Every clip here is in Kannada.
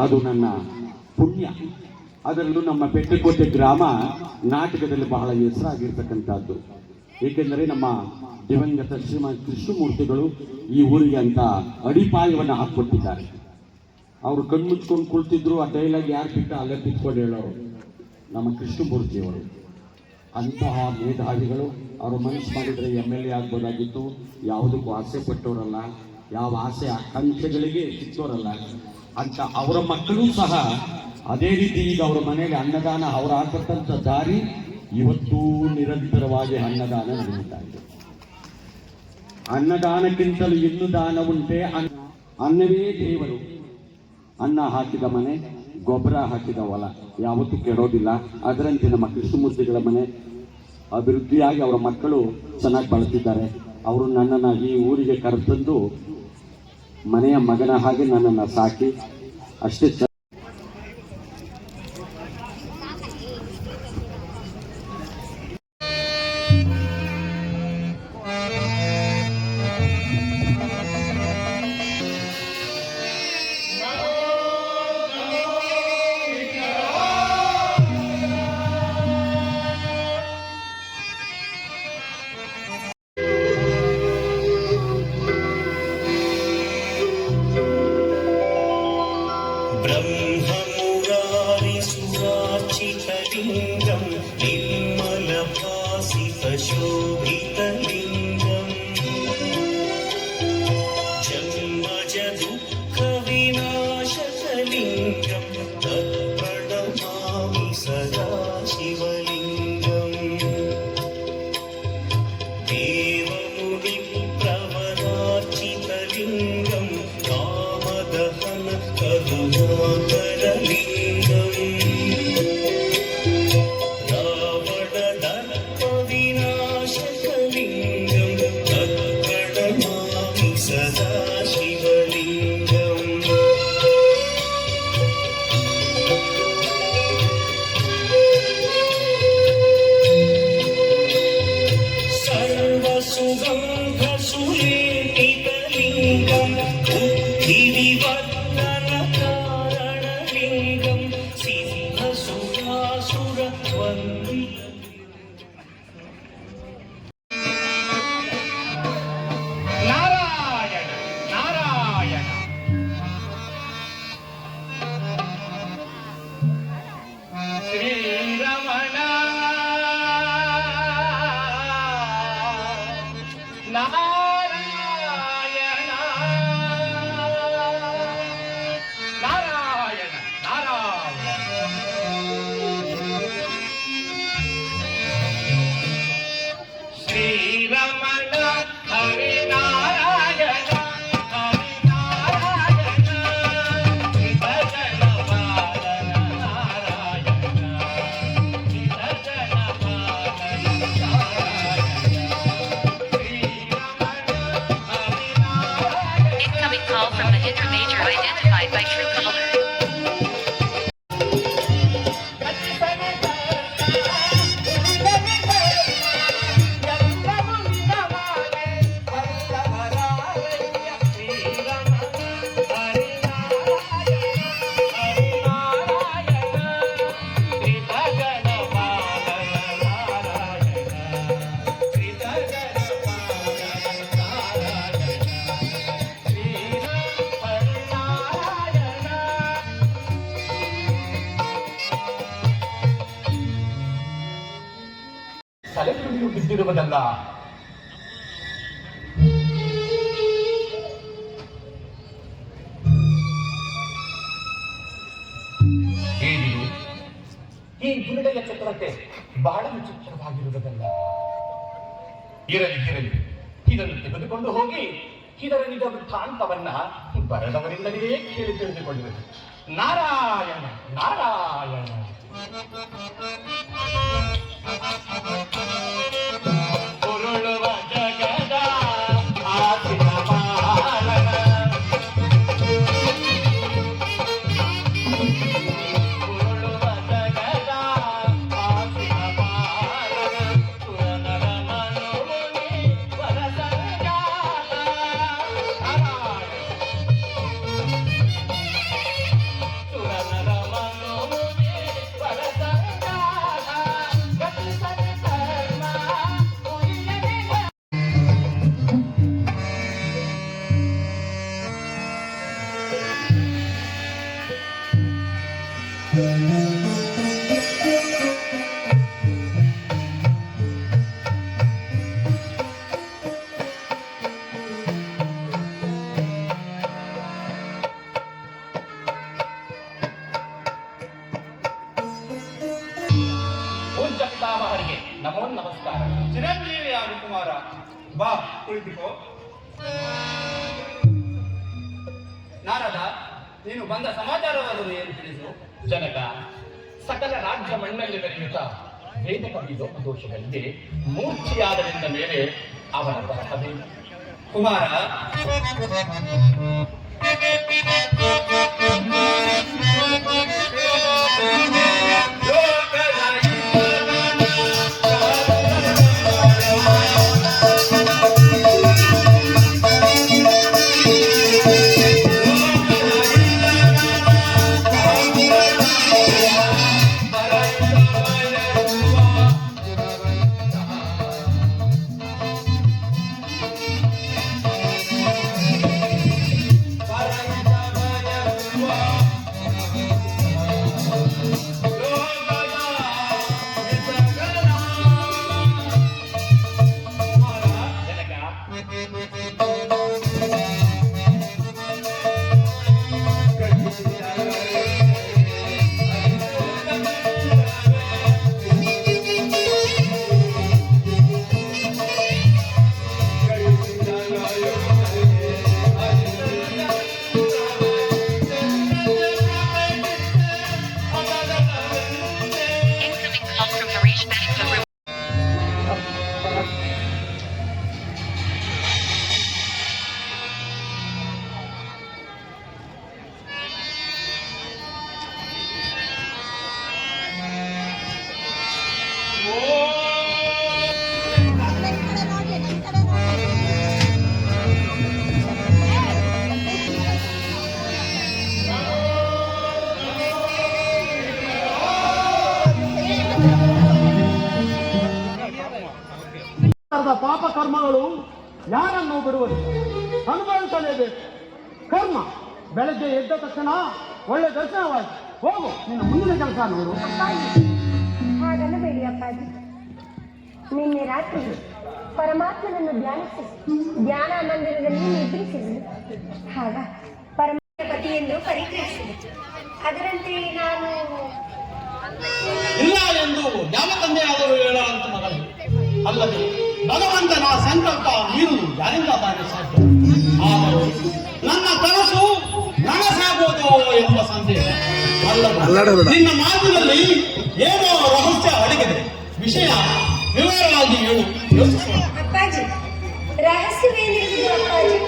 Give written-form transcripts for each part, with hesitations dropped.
ಅದು ನನ್ನ ಪುಣ್ಯ. ಅದರಲ್ಲೂ ನಮ್ಮ ಪೆಟ್ಟಿಕೋಟೆ ಗ್ರಾಮ ನಾಟಕದಲ್ಲಿ ಬಹಳ ಹೆಸರಾಗಿರ್ತಕ್ಕಂಥದ್ದು. ಏಕೆಂದರೆ ನಮ್ಮ ದಿವಂಗತ ಶ್ರೀಮಂತ ಕೃಷ್ಣಮೂರ್ತಿಗಳು ಈ ಊರಿಗೆ ಅಂತ ಅಡಿಪಾಯವನ್ನು ಹಾಕ್ಕೊಟ್ಟಿದ್ದಾರೆ. ಅವರು ಕಣ್ಮುಚ್ಕೊಂಡು ಕುಳಿತಿದ್ರು, ಆ ಡೈಲಾಗ್ ಯಾರು ಬಿಟ್ಟು ಅಲ್ಲೇ ಬಿತ್ಕೊಂಡು ಹೇಳೋರು ನಮ್ಮ ಕೃಷ್ಣಮೂರ್ತಿಯವರು. ಅಂತಹ ಮೇಧಾವಿಗಳು ಅವರು ಮನಸ್ಸು ಮಾಡಿದರೆ MLA ಆಗ್ಬೋದಾಗಿತ್ತು. ಯಾವುದಕ್ಕೂ ಆಸೆ ಪಟ್ಟವರಲ್ಲ, ಯಾವ ಆಸೆ ಆಕಾಂಕ್ಷೆಗಳಿಗೆ ಸಿಕ್ತೋರಲ್ಲ ಅಂತ. ಅವರ ಮಕ್ಕಳು ಸಹ ಅದೇ ರೀತಿ ಈಗ ಅವರ ಮನೆಯಲ್ಲಿ ಅನ್ನದಾನ, ಅವರು ಹಾಕತಕ್ಕಂಥ ದಾರಿ ಇವತ್ತೂ ನಿರಂತರವಾಗಿ ಅನ್ನದಾನ ನಡೀತಾ ಇದೆ. ಅನ್ನದಾನಕ್ಕಿಂತಲೂ ಇನ್ನು ದಾನ ಉಂಟೆ. ಅನ್ನವೇ ದೇವರು. ಅನ್ನ ಹಾಕಿದ ಮನೆ, ಗೊಬ್ಬರ ಹಾಕಿದ ಹೊಲ ಯಾವತ್ತೂ ಕೆಡೋದಿಲ್ಲ. ಅದರಂತೆ ನಮ್ಮ ಕೃಷ್ಣಮೂರ್ತಿಗಳ ಮನೆ ಅಭಿವೃದ್ಧಿಯಾಗಿ ಅವರ ಮಕ್ಕಳು ಚೆನ್ನಾಗಿ ಬಳಸಿದ್ದಾರೆ. ಅವರು ನನ್ನನ್ನು ಈ ಊರಿಗೆ ಕರೆತಂದು ಮನೆಯ ಮಗನ ಹಾಗೆ ನನ್ನನ್ನು ಸಾಕಿ ಅಷ್ಟೇ. ब्रह्ममुरारिसुरार्चितलिङ्गं निर्मलभासितशोभितलिङ्गम् जन्मजदुःखविनाशकलिङ्गं तत्प्रणमामि सदा शिवलिङ्गम् देवमुनिप्रवरार्चितलिङ्गं कामदहन करुणाकरलिङ्गम् रावणदर्पविनाशकलिङ्गं तत्प्रणमामि सदा शिवलिङ्गम् सर्वसुगन्धसुलेपितलिङ्गं बुद्धिविवर्धनकारणलिङ्गं सिद्धसुरासुरवन्दितम् ನಾರಾಯಣ ನಾರಾಯಣ. ಶ್ರೀರಮಣ ನಾರಾಯಣ ನಾರಾಯಣ ನಾರಾಯಣ. ಶ್ರೀರಮಣ ಹರಿ ನಾರಾಯಣ ಹರಿ ನಾರಾಯಣ ತ್ರಿಭುಜನ ಪಾಲನ ನಾರಾಯಣ ತ್ರಿಭುಜನ ಪಾಲನ ನಾರಾಯಣ ಶ್ರೀರಮಣ ಹರಿ Narayana. Incoming call from the Hidra Major identified by True Caller. ತಲೆಗುಂಡಿಯು ಬಿದ್ದಿರುವುದಲ್ಲ, ಏನಿದು? ಈ ಗುರುಡೆಯ ಚಕ್ರಕ್ಕೆ ಬಹಳ ವಿಚಿತ್ರವಾಗಿರುವುದಲ್ಲ. ಇರಲಿ ಇರಲಿ, ಇದನ್ನು ತೆಗೆದುಕೊಂಡು ಹೋಗಿ ಇದರ ನಿಜ ವೃತ್ತಾಂತವನ್ನ ಬರೆದವರಿಂದಲೇ ಕೇಳಿ ತಿಳಿದುಕೊಳ್ಳುವುದು. ನಾರಾಯಣ ನಾರಾಯಣ. ಉರುಳುವ ಜಗದ ಆಸಿನ ಪಾಲನ, ಉರುಳುವ ಜಗದ ಆಸಿನ ಪಾಲನ, ಸುರನರ ಮನೋಮುನಿ ವರಸಂಜಾಲ. ನಾರಾಯಣ ಪೂಜ್ಯ ಪಿತಾಮಹರಿಗೆ ನಮೋ ನಮಸ್ಕಾರ. ಚಿರಂಜೀವಿ ಯಾರು ಕುಮಾರ? ಬಾ ಕುಳಿತುಕೋ. ನಾರದ, ನೀನು ಬಂದ ಸಮಾಚಾರವನ್ನು ಏನು ತಿಳಿಸು? ಜನಕ, ಸಕಲ ರಾಜ್ಯ ಮಣ್ಣಲ್ಲಿ ಬೆರೆಯುತ್ತಾ ವೇದ ಕವಿ ಲೋಪದೋಷಗಳಿಗೆ ಮೂರ್ಛೆಯಾದರಿಂದ ಮೇಲೆ ಅವನ ಬರಹವೇನು? Kumara, Incoming call from Harish Bank. ಪಾಪ ಕರ್ಮಗಳು ಯಾರನ್ನು ಬಿಡುವುದು, ಅನುಭವಿಸಲೇಬೇಕು. ಕರ್ಮ ಬೆಳಗ್ಗೆ ಎದ್ದ ತಕ್ಷಣ ಒಳ್ಳೆ ದರ್ಶನವಾಯಿತು, ಹೋಗು ನಿನ್ನ ಮುಂದಿನ ಕೆಲಸ ನೋಡು. ಹಾಗನ್ನಬೇಡಿ ಅಪ್ಪಾಜಿ. ನಿನ್ನೆ ರಾತ್ರಿ ಪರಮಾತ್ಮನನ್ನು ಧ್ಯಾನಿಸಿ ಧ್ಯಾನ ಮಂದಿರದಲ್ಲಿ ನಿದ್ರಿಸಿದನು. ಆಗ ಪರಮಾತ್ಮ ಎಂದು ಪರಿಗ್ರಹಿಸಿದೆ. ಅದರಂತೆ ನಾನು ಇಲ್ಲ ಎಂದು ಯಾವ ತಂದೆಯಾದರೂ ಹೇಳಂತ ಮಗಳು. ಅಲ್ಲದೆ ಭಗವಂತನ ಸಂಕಲ್ಪ ಮೀರುವುದು ಯಾರಿಂದ ತಾನೇ ಸಾಧ್ಯ? ಆದರೆ ನನ್ನ ಕನಸು ನನಸಾಗುವುದು ಎಂಬ ಸಂದೇಹ ಅಲ್ಲದ ನಿನ್ನ ಮಾತಿನಲ್ಲಿ ಏನೋ ರಹಸ್ಯ ಅಡಗಿದೆ. ವಿಷಯ ವಿವರವಾಗಿ ಹೇಳು, ಯೋಚಿಸೋಣ. ಅಪ್ಪಾಜಿ, ರಹಸ್ಯವೇನಿರುವುದು ಅಪ್ಪಾಜಿ?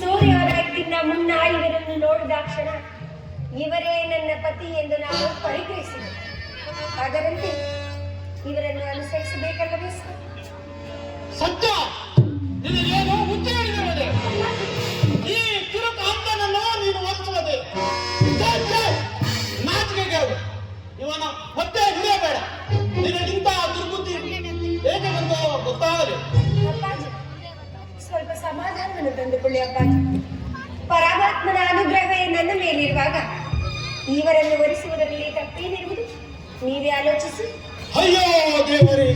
ಸೂರ್ಯೋದಯಕ್ಕಿಂತ ಮುನ್ನ ಇವರನ್ನು ನೋಡಿದಾಕ್ಷಣ ಇವರೇ ನನ್ನ ಪತಿ ಎಂದು ನಾನು ಪರಿಗ್ರಹಿಸಿದೆ. ಅದರಂತೆ ಇವರನ್ನು ಅನುಸರಿಸಬೇಕಲ್ಲವೇ ಸರ್? ಸತ್ಯ, ನಿನಗೇನು ಹುಚ್ಚು ಹಿಡಿದಿರುವುದೇ? ಈ ಕಿರುಕಾಂತನನ್ನು ನೀನು ಒಲಿಸುವುದೇ? ನಾಚಿಕೆಗಳು ಇವನ ಹೊಟ್ಟೆ ಹಿಡಿಯಬೇಡ. ನಿನಗಿಂತ ದುರ್ಬುದ್ಧಿ ಹೇಗೆ ಬಂದು ಗೊತ್ತಾಗಲಿ. ಅಪ್ಪಾಜಿ, ಸ್ವಲ್ಪ ಸಮಾಧಾನವನ್ನು ತಂದುಕೊಳ್ಳಿ ಅಪ್ಪಾಜಿ. ಪರಮಾತ್ಮನ ಅನುಗ್ರಹವೇ ನನ್ನ ಮೇಲಿರುವಾಗ ಇವರನ್ನು ವರಿಸುವುದರಲ್ಲಿ ತಪ್ಪೇನಿರುವುದು? ನೀವೇ ಆಲೋಚಿಸಿ. ಅಯ್ಯೋ ದೇವರೇ,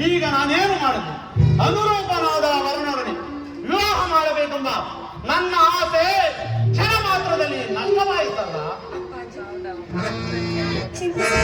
ಈಗ ನಾನೇನು ಮಾಡದು? ಅನುರೂಪನಾದ ವರ್ಣವನೇ ವಿವಾಹ ಮಾಡಬೇಕೆಂಬ ನನ್ನ ಆಸೆ ಕ್ಷಣ ಮಾತ್ರದಲ್ಲಿ ನಷ್ಟವಾಯಿತಲ್ಲ. ಚಿಂತಿಸಿ.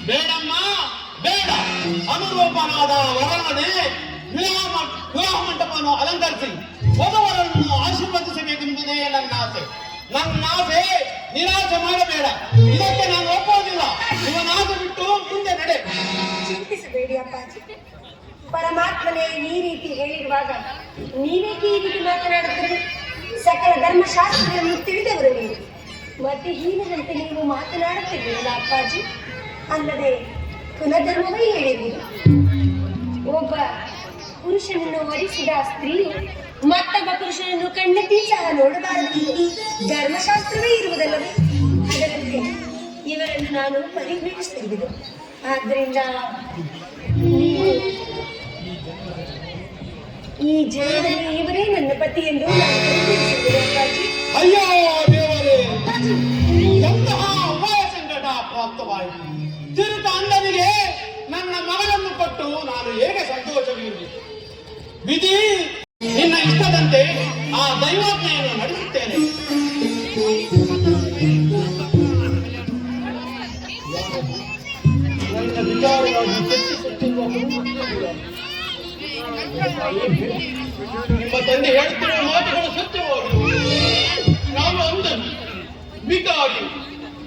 ಬೇಡಮ್ಮ ಬೇಡ. ಅನುರೂಪನಾದ ವರನದೇ ವಿವಾಹ ಮಂಟಪವನ್ನು ಅಲಂಕರಿಸಿ ವಧುವರನ್ನು ಆಶೀರ್ವದಿಸಬೇಕೆಂಬುದೇ ನನ್ನ ಆಸೆ. ನಿರಾಶೆ ಮಾಡಬೇಡ. ಇದಕ್ಕೆ ನಾನು ಒಪ್ಪುವುದಿಲ್ಲ. ಇವನ ಆಸೆ ಬಿಟ್ಟು ಮುಂದೆ ನಡೆ. ಚಿಂತಿಸಬೇಡಿ ಅಪ್ಪಾಜಿ. ಪರಮಾತ್ಮನೇ ಈ ರೀತಿ ಹೇಳಿರುವಾಗ ನೀವೇಕೆ ಈ ರೀತಿ ಮಾತನಾಡುತ್ತೀರಿ? ಸಕಲ ಧರ್ಮಶಾಸ್ತ್ರಗಳನ್ನು ತಿಳಿದವರು ನೀವು. ಮತ್ತೆ ಹೀನದಂತೆ ನೀವು ಮಾತನಾಡುತ್ತಿದ್ದೀರಲ್ಲ ಅಪ್ಪಾಜಿ. ಅಲ್ಲದೆ ಕುಲಧರ್ಮವೇ ಹೇಳಿರುವುದು, ಒಬ್ಬ ಪುರುಷನನ್ನು ವರಿಸಿದ ಸ್ತ್ರೀಯು ಮತ್ತೊಬ್ಬ ಪುರುಷನನ್ನು ಕಣ್ಣೆತ್ತಿ ಸಹ ನೋಡಬಾರದು. ಧರ್ಮಶಾಸ್ತ್ರವೇ ಇರುವುದಲ್ಲವೇ? ಅದರಂತೆ ಇವರನ್ನು ನಾನು ಪರಿಗಣಿಸುತ್ತಿರುವುದು. ಆದ್ದರಿಂದ ನೀವು ಈ ಜನ್ಮದಲ್ಲಿ ಇವರೇ ನನ್ನ ಪತಿ ಎಂದು ನಾನು ಪರಿಗಣಿಸುತ್ತೇನೆ ಅಪ್ಪಾಜಿ. ಅಯ್ಯೋ ದೇವರೇ, ಎಂತಹ ಉಪಾಯ ಸಂಕಟ ಪ್ರಾಪ್ತವಾಯಿತು. ತಿರುತ ಅಂದನಿಗೆ ನನ್ನ ಮಗನನ್ನು ಕೊಟ್ಟು ನಾನು ಹೇಗೆ ಸಂತೋಷವಿರಲಿ? ವಿಧಿ ನಿನ್ನ ಇಷ್ಟದಂತೆ ಆ ದೈವಾಜ್ಞೆಯನ್ನು ನಡೆಸುತ್ತೇನೆ. ನನ್ನ ವಿಚಾರವಾಗಿ ಚರ್ಚಿಸುತ್ತಿರುವ ನಿಮ್ಮ ತಂದೆ ಹೇಳುತ್ತಿರುವ ಮಾತುಗಳು ಸತ್ಯವಾಗಿದೆ. ನಾನು ಅಂದನು ಮಿಗಾಗಿ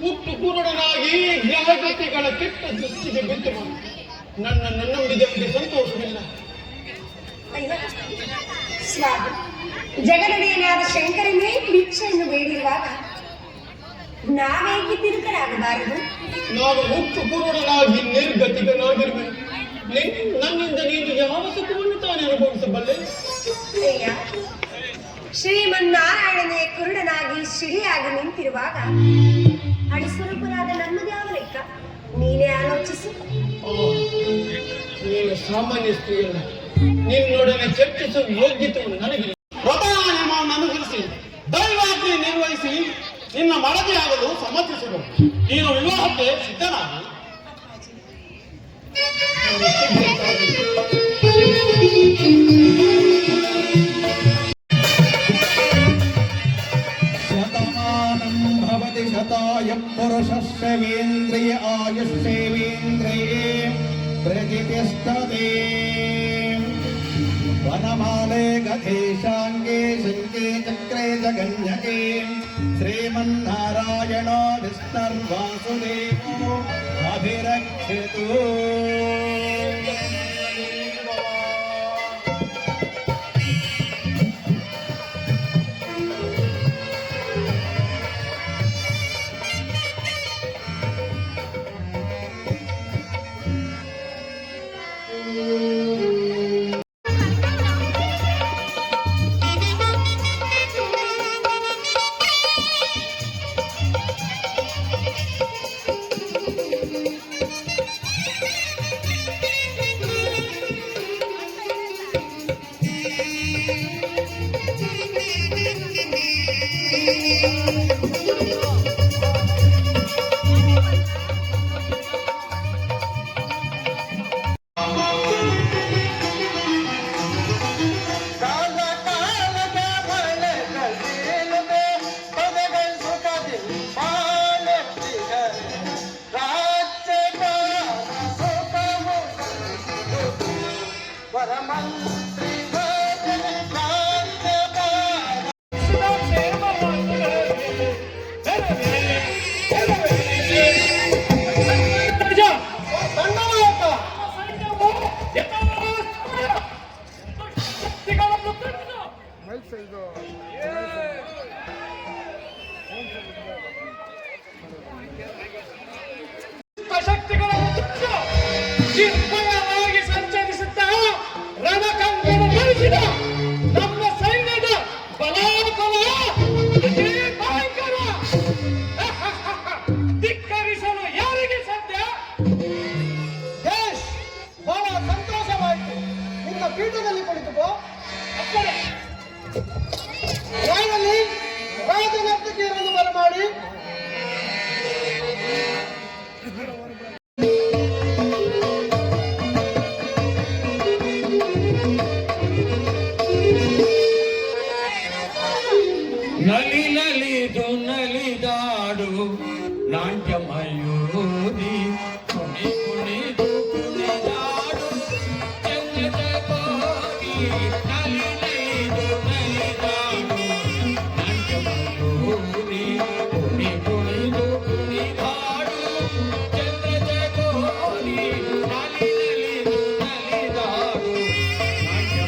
ಉಪ್ಪು ಕುರುಡನಾಗಿ ಗ್ರಹಗತಿಗಳ ಕೆಟ್ಟ ದೃಷ್ಟಿಗೆ ಬಿದ್ದು ನನ್ನನ್ನು ನಂಬಿದವರಿಗೆ ಸಂತೋಷವಿಲ್ಲ. ಅಯ್ಯ ಸ್ವಾಮಿ, ಜಗದೊಡೆಯನಾದ ಶಂಕರನೇ ಭಿಕ್ಷೆಯನ್ನು ಬೇಡಿರುವಾಗ ನಾವೇಕೆ ತಿರುಕರಾಗಬಾರದು? ನಾನು ಉಪ್ಪು ಕುರುಡನಾಗಿ ನಿರ್ಗತಿಕನಾಗಿರುವೆನು. ನನ್ನಿಂದ ನೀನು ಯಾವ ಸುಖವನ್ನು ತಾನೇ ಅನುಭವಿಸಬಲ್ಲೆ? ಅಯ್ಯ, ಶ್ರೀಮನ್ನಾರಾಯಣನೇ ಕುರುಡನಾಗಿ ಶಿಡಿಯಾಗಿ ನಿಂತಿರುವಾಗ ಅಡಿಸ್ವರೂಪನಾದ ನಮ್ಮದ್ಯಾವ ಲೆಕ್ಕ? ನೀನೇ ಆಲೋಚಿಸು. ನೀನು ಸಾಮಾನ್ಯ ಸ್ತ್ರೀಯಲ್ಲ. ನಿನ್ನೊಡನೆ ಚರ್ಚಿಸುವ ಯೋಗ್ಯತೆ ನನಗೆ. ವ್ರತನಿಯಮವನ್ನು ಅನುಸರಿಸಿ ದೈವಾಜ್ಞೆ ನಿರ್ವಹಿಸಿ ನಿನ್ನ ಮಡದಿಯಾಗಲು ಸಮ್ಮತಿಸಿದರು. ನೀನು ವಿವಾಹಕ್ಕೆ ಸಿದ್ಧನಾಗಿ ಶತಮಾನಂ ಭವತಿ ಶತಾಯ ಪುರುಷಸ್ಯವೇಂದ್ರಿಯ ಆಯುಷ್ಯೇವೇಂದ್ರಿಯೇ ಪ್ರತಿಷ್ಠತೆ. ವನಮಾಲೆ ಗತೇಶಾಂಗೇ ಶಂಕೆ ಚಕ್ರೆ ಜಗನ್ಯಕೆ ಶ್ರೀಮನ್ನಾರಾಯಣೋ ವಿಷ್ಣುರ್ವಾಸುದೇವೋ ಅಭಿರಕ್ಷಿತು. ನಿರ್ಭಯವಾಗಿ ಸಂಚರಿಸುತ್ತಾ ರಣಕಂಕಣ ಧರಿಸಿದ ನಮ್ಮ ಸೈನ್ಯದ ಬಲಾಬಲ ಅತಿ ಭಯಂಕರ. ಧಿಕ್ಕರಿಸಲು ಯಾರಿಗೆ ಸಾಧ್ಯ? ದೇಶ್, ಬಹಳ ಸಂತೋಷವಾಯಿತು. ನಿನ್ನ ಪೀಠದಲ್ಲಿ ಕುಳಿತುಕೋ. ಅಪ್ಪಣೆ. ರಾಯನಲ್ಲಿ ರಾಜನರ್ತಕಿಯರನ್ನು ಬರಮಾಡಿ. ನಲಿ ನಲಿದು ನಲಿದಾಡು ನಾಟ್ಯ ಮಯೂರಿ ಕುಣಿ ಕುಣಿದು ಕುಣಿದಾಡು ಚಂದ್ರಕೋರಿ ನಲಿ ನಲಿದು ನಲಿದಾಡು ನಾಟ್ಯ ಮಯೂರಿ ಕುಣಿ ಕುಣಿದು ಕುಣಿದಾಡು ಚಂದ್ರಕೋರಿ ನಲಿ ನಲಿದು ನಲಿದಾಡು ನಾಟ್ಯ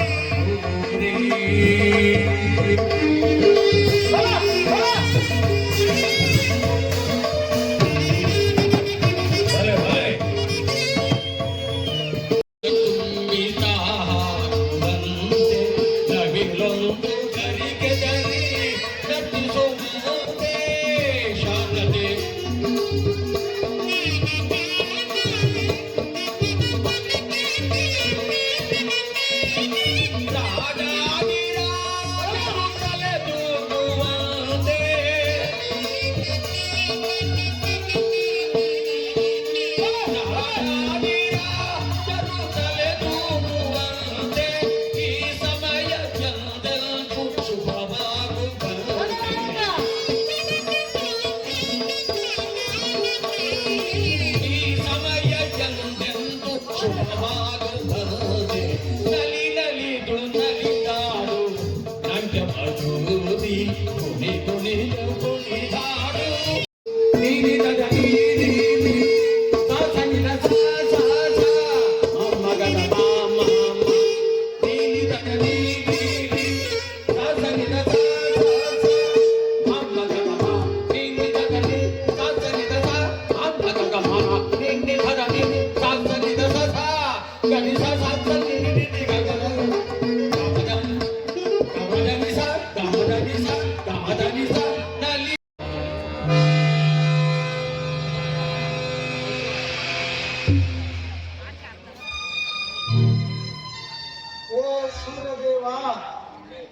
ಸೂರ್ಯದೇವ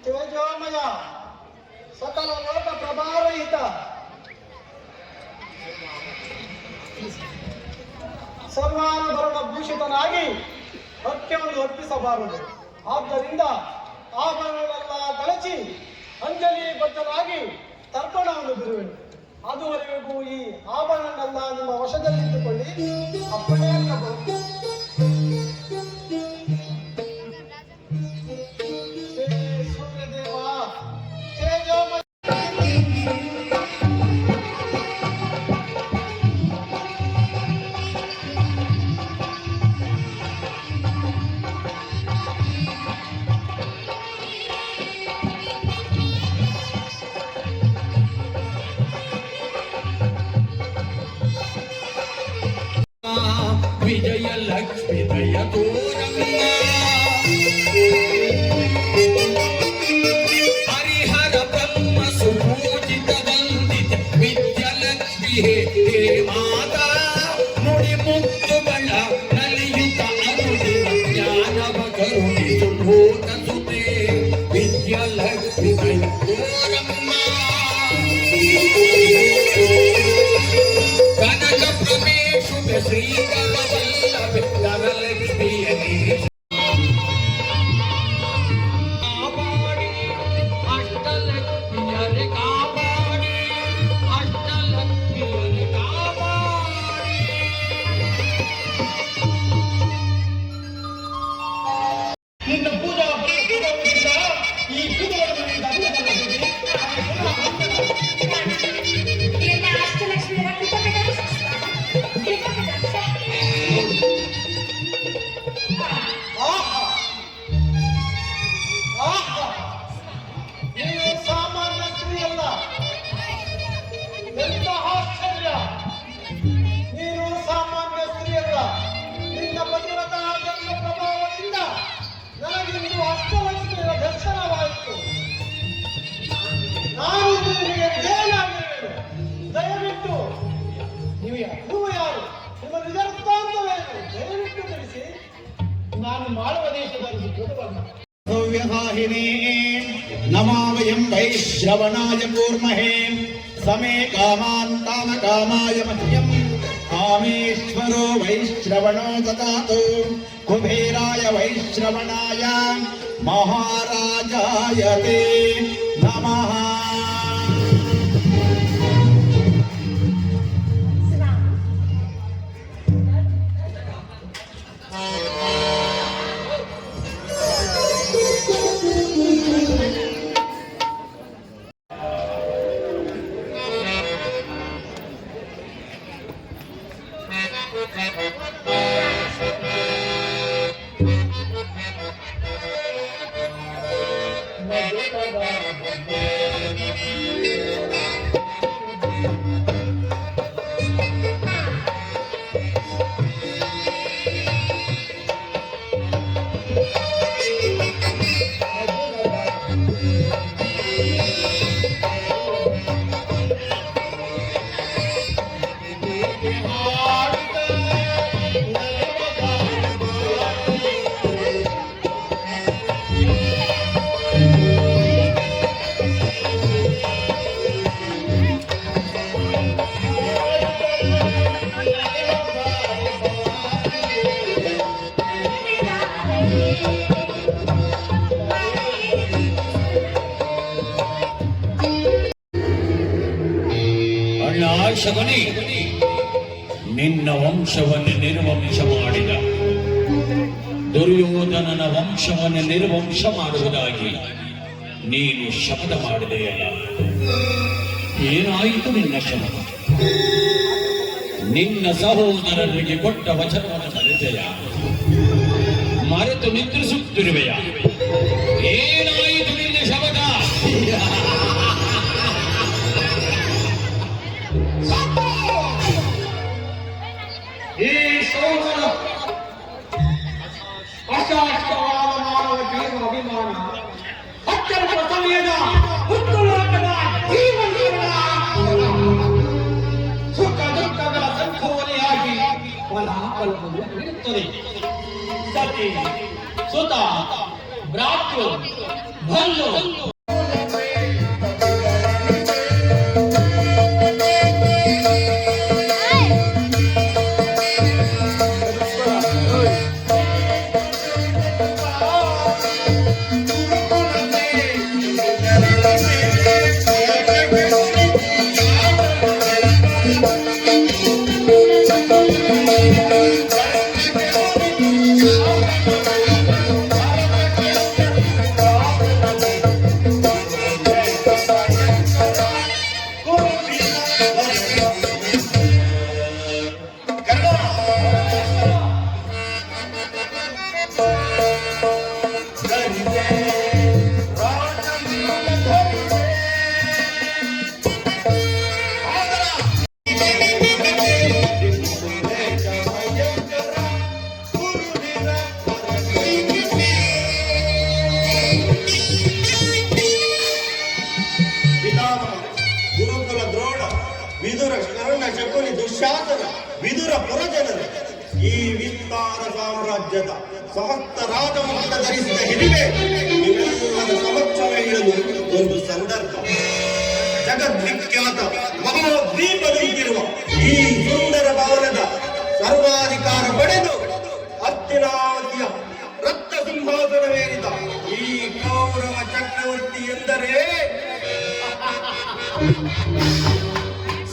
ತೇಜೋಮಯ ಸಕಲ ಲೋಕ ಪ್ರಭಾರಹಿತ ಸರ್ವಾನುಭರಣ ಭೂಷಿತನಾಗಿ ಭಕ್ತಿಯನ್ನು ಅರ್ಪಿಸಬಾರದು. ಆದ್ದರಿಂದ ಆಭರಣಗಳೆಲ್ಲ ಕಳಚಿ ಅಂಜಲಿ ಬದ್ಧನಾಗಿ ತರ್ಪಣವನ್ನು ಬಿಡುವೆನು. ಅದುವರೆಗೂ ಈ ಆಭರಣಗಳೆಲ್ಲ ನಿಮ್ಮ ವಶದಲ್ಲಿಟ್ಟುಕೊಳ್ಳಿ. ಅಪ್ಪಣೆ ಅನ್ನಬಹುದು. ವಿಜಯಲಕ್ಷ್ಮಿ ದಯ ತೋರಮ್ಮ ಹರಿಹರ ಬ್ರಹ್ಮ ಸುಪೂಜಿತ ವಂದಿತ ವಿದ್ಯಲಕ್ಷ್ಮಿ ಹೇ ಮಾತಾ ನುಡಿ ಮುತ್ತುಗಳ ನಲಿಯುತ ಅರುಣಿನ ಜ್ಞಾನವ ಕರುಣಿಸು ಭೂತ ಸುತೆ ವಿದ್ಯಲಕ್ಷ್ಮಿ ದಯ ತೋರಮ್ಮ ಕನಕ ಪ್ರಮೇಶು ಶ್ರೀಕರವಲ್ಲಭ ಧನಲಕ್ಷ್ಮಿಯನಿ ಕಾಪಾಡಿ ಅಷ್ಟಲಕ್ಷ್ಮಿಯರೆ ಕಾಪಾಡಿ ಅಷ್ಟಲಕ್ಷ್ಮಿಯರೆ ಕಾಪಾಡಿ ನಿನ್ನ ಪೂಜಾ ಈ ಪೂಜೆಯನ್ನು ಅಷ್ಟಲಕ್ಷ್ಮಿಯರ ನೀನು ಸಾಮಾನ್ಯ ಸ್ತ್ರೀಯಲ್ಲ. ಎಂತ ಆಶ್ಚರ್ಯ! ನೀನು ಸಾಮಾನ್ಯ ಸ್ತ್ರೀಯಲ್ಲ. ನಿನ್ನ ಪತಿವ್ರತ ಜನ್ಮ ಪ್ರಭಾವದಿಂದ ನನಗಿಂದು ಅಷ್ಟಲಕ್ಷ್ಮಿಯ ದರ್ಶನವಾಯಿತು. ನಾನು ನಿನಗೆ ಏನಾಗಿರುವೆನು? ದಯವಿಟ್ಟು ನೀವು ಯಾರು? ನಿಮ್ಮ ನಿಜ ವೃತ್ತಾಂತವೇನು? ದಯವಿಟ್ಟು ತಿಳಿಸಿ. ನಾನು ಮಾಡುವ ದೇಶದಲ್ಲಿ ಜೊತೆಬಲ್ಲ ವ್ಯವಾಹಿನೇ ನಮಾವಯಂ ವೈಶ್ರವಣಾಯ ಕೂರ್ಮಹೇ ಸಮೇಕಾಮಾನ್ ಕಾಮಕಾಮಾಯ ಮಹ್ಯಂ ಕಾಮೇಶ್ವರೋ ವೈಶ್ರವಣೋ ದದಾತು ಕುಬೇರಾಯ ವೈಶ್ರವಣಾಯ ಮಹಾರಾಜಾಯ ತೇ ನಮಃ. ಅಣ್ಣ ಶಕುನಿ, ನಿನ್ನ ವಂಶವನ್ನು ನಿರ್ವಂಶ ಮಾಡಿದ ದುರ್ಯೋಧನನ ವಂಶವನ್ನು ನಿರ್ವಂಶ ಮಾಡುವುದಾಗಿ ನೀನು ಶಪಥ ಮಾಡಿದೆಯಲ್ಲ, ಏನಾಯಿತು ನಿನ್ನ ಶಪಥ? ನಿನ್ನ ಸಹೋದರರಿಗೆ ಕೊಟ್ಟ ವಚನವನ್ನು ಮರೆತೆಯ? ಮರೆತು ನಿದ್ರಿಸುತ್ತಿರುವೆಯ? ಏನಾಯಿತು ನಿನ್ನ ಶಪಥ? ಈ ಸೋದರ ಅಶಾಸ್ತ್ರವಾದ ಮಾನವ ಜೀವ ಅಭಿಮಾನ ಅತ್ಯಂತ ಸಮಯದ ಹುಟ್ಟುಲಾಟದ ಜೀವನದ ಸುಖ ದುಃಖಗಳ ಸಂಭವನೆಯಾಗಿ ಫಲಾಫಲವನ್ನು ನೀಡುತ್ತದೆ. ಸತಿ ಸುತ ಭ್ರಾತೃ ಬಂಧು ವಿದುರ ಪುರಜನರು ಈ ವಿಸ್ತಾರ ಸಾಮ್ರಾಜ್ಯದ ಸಮಸ್ತ ರಾಜಮುಖ ಧರಿಸಿದ ಹಿರಿಮೆ ನಿಮ್ಮೆಲ್ಲರ ಸಮಕ್ಷಮ ಇಡಲು ಒಂದು ಸಂದರ್ಭ. ಜಗದ್ವಿಖ್ಯಾತ ಮಹಾದ್ವೀಪದಂತಿರುವ ಈ ಸುಂದರ ಭವನದ ಸರ್ವಾಧಿಕಾರ ಪಡೆದು ಹತ್ತಿನಾವತಿಯ ರಕ್ತ ಸಿಂಹಾಸನವೇರಿದ ಈ ಕೌರವ ಚಕ್ರವರ್ತಿ ಎಂದರೆ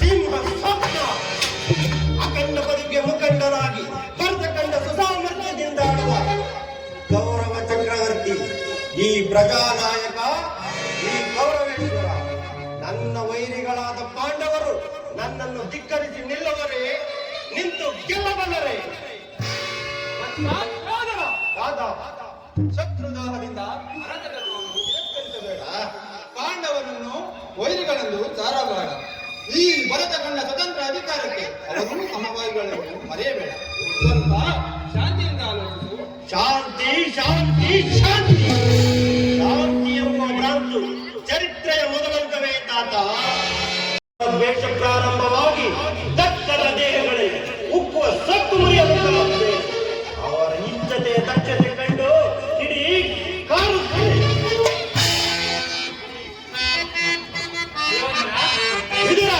ಸಿಂಹ ಸ್ವಪ್ನ. ಅಖಂಡ ಬದುಕಿಗೆ ಮುಖಂಡನಾಗಿ ಭರತಖಂಡ ಸುಸಾಮರ್ಥ್ಯದಿಂದ ಆಡುವ ಗೌರವ ಚಕ್ರವರ್ತಿ, ಈ ಪ್ರಜಾನಾಯಕ, ಈ ಗೌರವೇಶ್ವರ. ನನ್ನ ವೈರಿಗಳಾದ ಪಾಂಡವರು ನನ್ನನ್ನು ಧಿಕ್ಕರಿಸಿ ನಿಲ್ಲವರೇ, ನಿಂತು ಗೆಲ್ಲಬಲ್ಲರೆ? ಶತ್ರುದಾಹದಿಂದ ಅರಣ್ಯಗಳನ್ನು ತಿರಸ್ಕರಿಸಬೇಡ. ಪಾಂಡವರನ್ನು ವೈರಿಗಳೆಂದು ಸಾರಬೇಡ. ಈ ಭರತಖಂಡ ಸ್ವತಂತ್ರ ಅಧಿಕಾರಕ್ಕೆ ಅವರು ಸಮವಾಯಿಗಳನ್ನು ಮರೆಯಬೇಡ. ಸ್ವಲ್ಪ ಶಾಂತಿಯಿಂದ ಆಲೋಚಿಸು. ಶಾಂತಿ ಶಾಂತಿ ಶಾಂತಿ ಶಾಂತಿ ಎಂಬ ಭ್ರಾಂತು ಚರಿತ್ರೆಯ ಮೊದಲಂತವೇ ತಾತ. ದ್ವೇಷ ಪ್ರಾರಂಭವಾಗಿ ದಕ್ಕರ ದೇಹಗಳೇ ಉಕ್ಕುವ ಸತ್ತು ಮುರಿಯಬೇಕಾಗುತ್ತದೆ. ಅವರ ಇಚ್ಛತೆ ದಕ್ಷತೆ ಕಂಡು ಇಡೀ ಕಾರುತ್ತದೆ. ವಿದುರ,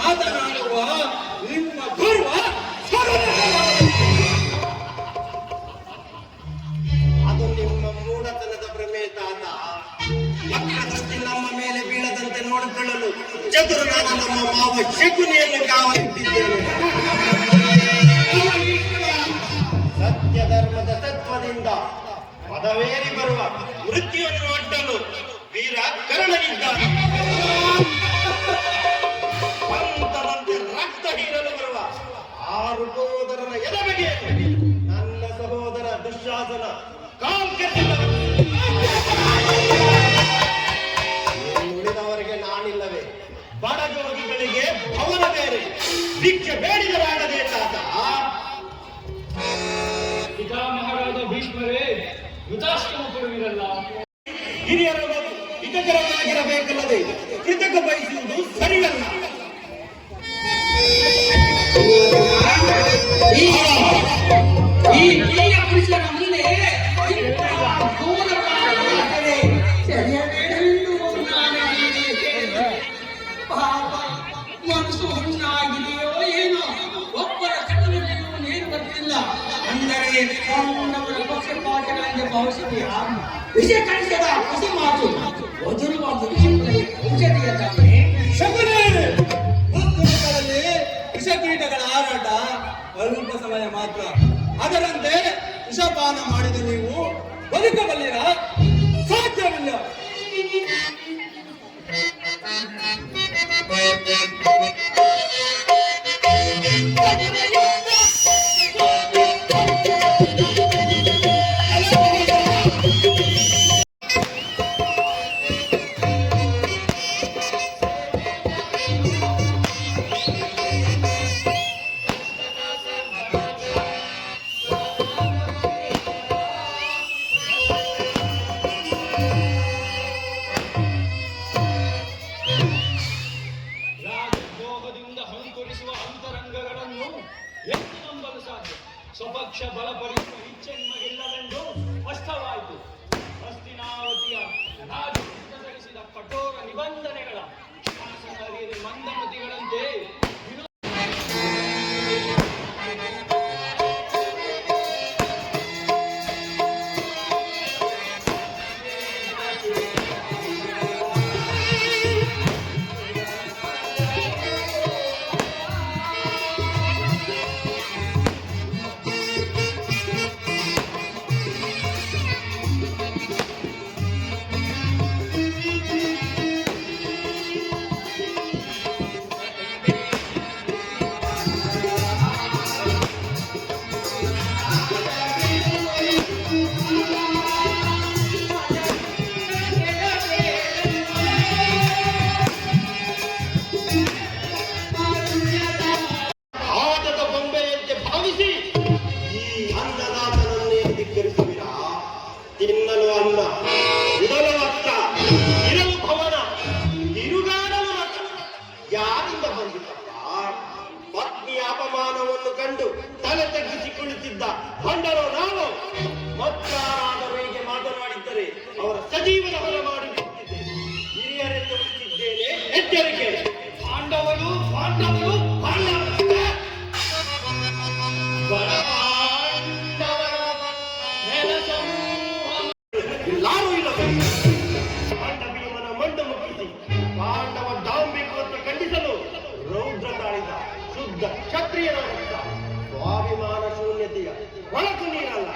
ಮಾತನಾಡುವ ನಿಮ್ಮ ಗರ್ವ ಅದು ನಿಮ್ಮ ಮೂಢತನದ ಭ್ರಮೆ ತಾತ. ದೃಷ್ಟಿ ನಮ್ಮ ಮೇಲೆ ಬೀಳದಂತೆ ನೋಡಿಕೊಳ್ಳಲು ಚತುರನಾದ ನಮ್ಮ ಮಾವ ಶಕುನಿಯನ್ನು ಕಾವಲಿಟ್ಟಿದ್ದೇನೆ. ಸತ್ಯ ಧರ್ಮದ ತತ್ವದಿಂದ ಪದವೇರಿ ಬರುವ ಮೃತ್ಯುವನ್ನು ಅಡ್ಡಲು ವೀರ ಕರ್ಣನಿದ್ದಾನೆ. ಪಂಥದಂತೆ ರಕ್ತ ಹೀರಲು ಬರುವ 6 ಸಹೋದರರ ಎಡಬಗೆ ನನ್ನ ಸಹೋದರ ದುಶ್ಯಾಸನ ಉಳಿದವರಿಗೆ ನಾನಿಲ್ಲವೇ? ಬಡಜೋಗಿಗಳಿಗೆ ಭವನ ಬೇರೆ, ಭಿಕ್ಷೆ ಬೇಡಿದರಾಗದೆ ತಾತ. ಮಹಾರಾಜ ಭೀಷ್ಮರೇ ಯುಧಾಶ್ರಮ ಕೊಡುವಿರಲ್ಲ. ಹಿರಿಯರ ಹಿತಕರವಾಗಿರಬೇಕಲ್ಲದೆ ಕೃತಕ ಬಯಸುವುದು ಸರಿಯಲ್ಲ. ಈ ಹಿರಿಯ ಪುರುಷರ ಮುಂದೆ ಪಾಪ ಮನಸ್ಸು ಹುಣ್ಣಾಗಿದೆಯೋ ಏನೋ, ಒಬ್ಬರ ಕಣ್ಣಲ್ಲಿ ನೀರು ಬರ್ತಿಲ್ಲ ಅಂದರೆ ಪಾಂಡವರ ಪಕ್ಷಪಾತಗಳೆಂದು ಭಾವಿಸಿದೆಯಾ? ವಿಷ ಕಳಿಸದ ಕಸಿ ಮಾತು ವಜ್ರವಾದ ಔಷಧಿಯ ತಾನೆ ಭೂಕುಟಗಳಲ್ಲಿ ವಿಷಕೀಟಗಳ ಹಾರಾಟ ಅಲ್ಪ ಸಮಯ ಮಾತ್ರ. ಅದರಂತೆ ವಿಷಪಾನ ಮಾಡಿದ ನೀವು ಬದುಕಬಲ್ಲಿರಾ? ಸಾಧ್ಯವಿಲ್ಲ. ಸ್ವಪಕ್ಷ ಬಲಪಡಿಸುವ ಇಚ್ಛೆ ನಿಮಗಿಲ್ಲವೆಂದು ಸ್ಪಷ್ಟವಾಯಿತು. ಹಸ್ತಿನಾವತಿಯ ರಾಜಕೃಷ್ಣ ಧರಿಸಿದ ಕಠೋರ ನಿಬಂಧನೆಗಳ ಶಾಸನ ಅರಿಯದೆ ಮಂದಮತಿಗಳಂತೆ ತಿನ್ನಲು ಅನ್ನ, ಉಡಲು ಅತ್ತ, ಇರಲು ಭವನ, ತಿರುಗಾಡಲು ರಥ. ಯಾರಿಂದ ಬಂದಿತ್ತಪ್ಪ? ಪತ್ನಿಯ ಅಪಮಾನವನ್ನು ಕಂಡು ತಲೆ ತಗ್ಗಿಸಿ ಕುಳಿತಿದ್ದ ಹೊಂಡರೋ ನಾವು. ಮತ್ತಾರಾದರೂ ಹೀಗೆ ಮಾತನಾಡಿದ್ದರೆ ಅವರ ಸಜೀವನ ಹೊರ ಮಾಡಿ ಹಿರಿಯರೆಂದು ಉಳಿಸಿದ್ದೇನೆ, ಎಚ್ಚರಿಕೆ. ಪಾಂಡವರು ಪಾಂಡವರು ಪಾಂಡವರು ಎಲ್ಲರೂ ಇಲ್ಲಬೇಕು. ಪಾಂಡವೀಯಮನ ಮಂಡು ಮುಗಿಸಿ ಪಾಂಡವ ಡಾಂಬಿಕವನ್ನು ಖಂಡಿಸಲು ರೌದ್ರ ತಾಳಿದ ಶುದ್ಧ ಕ್ಷತ್ರಿಯನ ರಕ್ತ. ಸ್ವಾಭಿಮಾನ ಶೂನ್ಯತೆಯ ಒಳಕು ನೀರಲ್ಲ.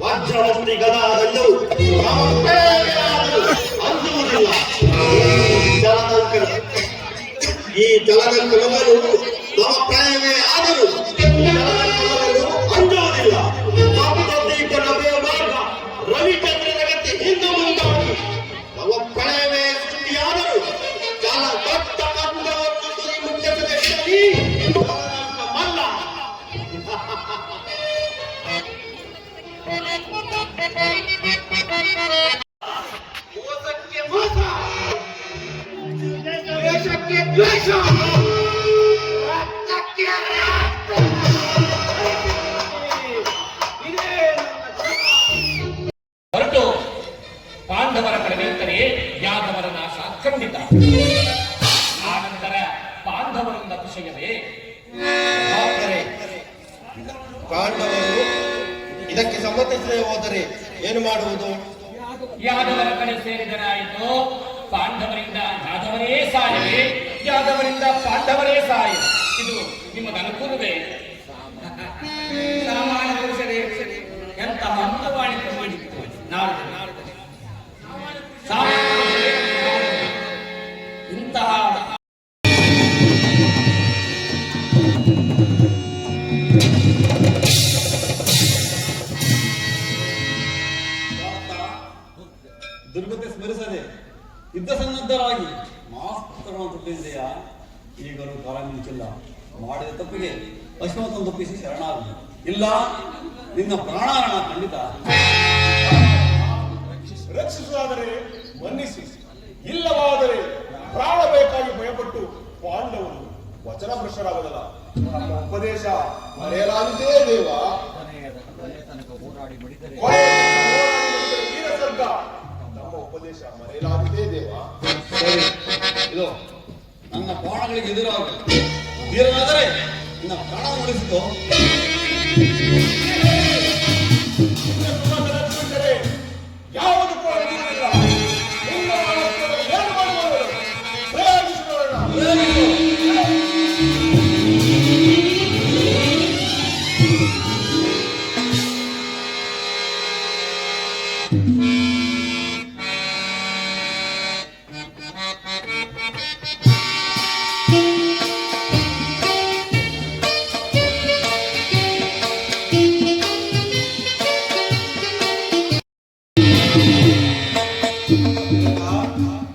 ವಜ್ರವಸ್ತಿ ಗದಾದಂಡವು ಅಂಜುವುದಿಲ್ಲ. ಈ ಜಲದಂಕಲವನ್ನು ನಮ್ಮ ಪ್ರಾಯವೇ ಆದರೂ ಜಲದಂಕಲವನ್ನು ಅಂಜುವುದಿಲ್ಲ. ಸಪ್ತದೀಪ ನವೆಯ ಮಾರ್ಗ ರವಿಚಂದ್ರನ ಗತಿ ಹಿಂದೆ ಮುಂದಾಗಿ ನಮ್ಮ ಪ್ರಾಯವೇ ಸೃಷ್ಟಿಯಾದರೂ ಜಲ ದೊಡ್ಡ ಕಂದವನ್ನು ತುದಿ ಮುಟ್ಟಿಸಬೇಕಲ್ಲಿ ಜಲದಂಕ ಮಲ್ಲ. ಮೋಸಕ್ಕೆ ಮೋಸ, ದ್ವೇಷಕ್ಕೆ ದ್ವೇಷ, ರಕ್ತಕ್ಕೆ ರಕ್ತ. ಇದೇ ಹೊರಟು ಪಾಂಡವರ ಕಡೆ ನಿಂತರೆ ಯಾದವರ ನಾಶ ಖಂಡಿತ. ಆನಂತರ ಪಾಂಡವರಿಂದ ವಿಷಯವೇ ಪಾಂಡವರು ಇದಕ್ಕೆ ಸಮ್ಮತಿಸದೆ ಹೋದರೆ ಏನು ಮಾಡುವುದು? ಯಾದವರ ಕಡೆ ಸೇರಿದರಾಯಿತು. ಪಾಂಡವರಿಂದ ಯಾದವರೇ ಸಾಯವೇ, ಯಾದವರಿಂದ ಪಾಂಡವರೇ ಸಾಯ. ಇದು ನಿಮಗೆ ಅನುಕೂಲವೇ? ಸಾಮಾನ್ಯ ಪುರುಷರೇ ಎಂತ ಮಂದವಾಣಿಕೆ ಮಾಡಿತ್ತು ನಾರದರು. ಇಂತಹ ದುರ್ಗತೆ ಸ್ಮರಿಸದೆ ಯುದ್ಧ ಸನ್ನದ್ಧರಾಗಿ ಮಾಸ್ತರವನ್ನು ತಪ್ಪಿಸಿದೆಯಾ? ಈಗಲೂ ಕಾಲ ಮಿಂಚಿಲ್ಲ. ಮಾಡಿದ ತಪ್ಪಿಗೆ ಅಶ್ವತ್ಥವನ್ನು ತಪ್ಪಿಸಿ ಶರಣಾಗು. ಇಲ್ಲ ನಿನ್ನ ಪ್ರಾಣಾರಣ ಖಂಡಿತ. ರಕ್ಷಿಸುವುದಾದರೆ ಮನ್ನಿಸಿ, ಇಲ್ಲವಾದರೆ ಪ್ರಾಣ ಬೇಕಾಗಿ ಭಯಪಟ್ಟು ಪಾಂಡವರು ವಚನಭ್ರಷ್ಟರಾಗದಲ್ಲ. ನಮ್ಮ ಉಪದೇಶ ಮರೆಯಲಾಗಿದೆ ದೇವ. ವೀರ ಸರ್ಗ ನಮ್ಮ ಉಪದೇಶ ಮರೆಯಲಾಗಿದೆ ದೇವ. ಸರಿ, ಇದು ನನ್ನ ಪ್ರಾಣಗಳಿಗೆ ಎದುರಾಗಲಿ. ವೀರನಾದರೆ ನಿನ್ನ ಪ್ರಾಣ ಉಳಿಸಿತು. ಯಾವುದು ಕೂಡ ನೀರಿಲ್ಲ. ನಿಮ್ಮ ಏನು ಮಾಡುವುದು? ಪ್ರಯೋಗಿಸಿಕೊಳ್ಳೋಣ.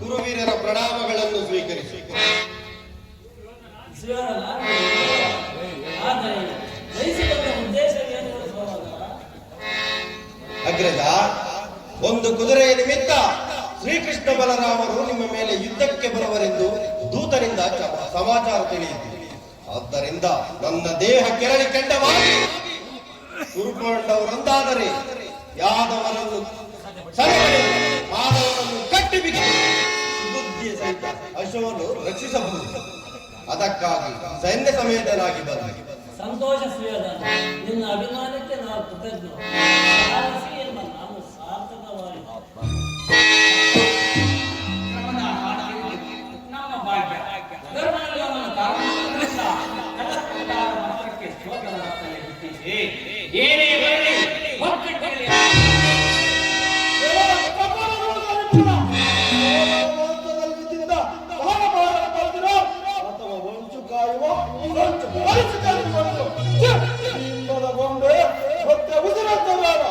ಗುರುವೀರರ ಪ್ರಣಾಮಗಳನ್ನು ಸ್ವೀಕರಿಸಿ. ಅಗ್ರಜ, ಒಂದು ಕುದುರೆಯ ನಿಮಿತ್ತ ಶ್ರೀಕೃಷ್ಣ ಬಲರಾಮರು ನಿಮ್ಮ ಮೇಲೆ ಯುದ್ಧಕ್ಕೆ ಬರುವರೆಂದು ದೂತರಿಂದ ಸಮಾಚಾರ ತಿಳಿಯಿತು. ಆದ್ದರಿಂದ ನನ್ನ ದೇಹ ಕೆರಳಿ ಕೆಂಡವಾಗಿ ಸುರುಕೊಂಡವರಂದಾದರೆ ಯಾದವರನ್ನು ಮಾಧವರನ್ನು ಕಟ್ಟಿ ಬಿಗಿ ಬುದ್ಧಿಯ ಸಹಿತ ಅಶೋವನ್ನು ರಕ್ಷಿಸಬಹುದು. ಅದಕ್ಕಾಗಿ ಸೈನ್ಯ ಸಮೇತನಾಗಿ ಬಂದ. ಸಂತೋಷ ಶ್ರೀಯದ ನಿನ್ನ ಅಭಿಮಾನಕ್ಕೆ ನಾವು ಕೃತಜ್ಞರು. ನಾನು ಸಾರ್ಥಕವಾಗಿ ನಮ್ಮ ಭಾಗ್ಯ ಏನೇ ಬರಲಿ ಒಕ್ಕಟ್ಟಲ್ಲಿ ಅಥವಾ ಹೊಂಚು ಕಾಯುವ ಹೊಂಚು ಬೊಂಬೆ ಮತ್ತೆ ಉಸಿರಂತ ಬೇಡ.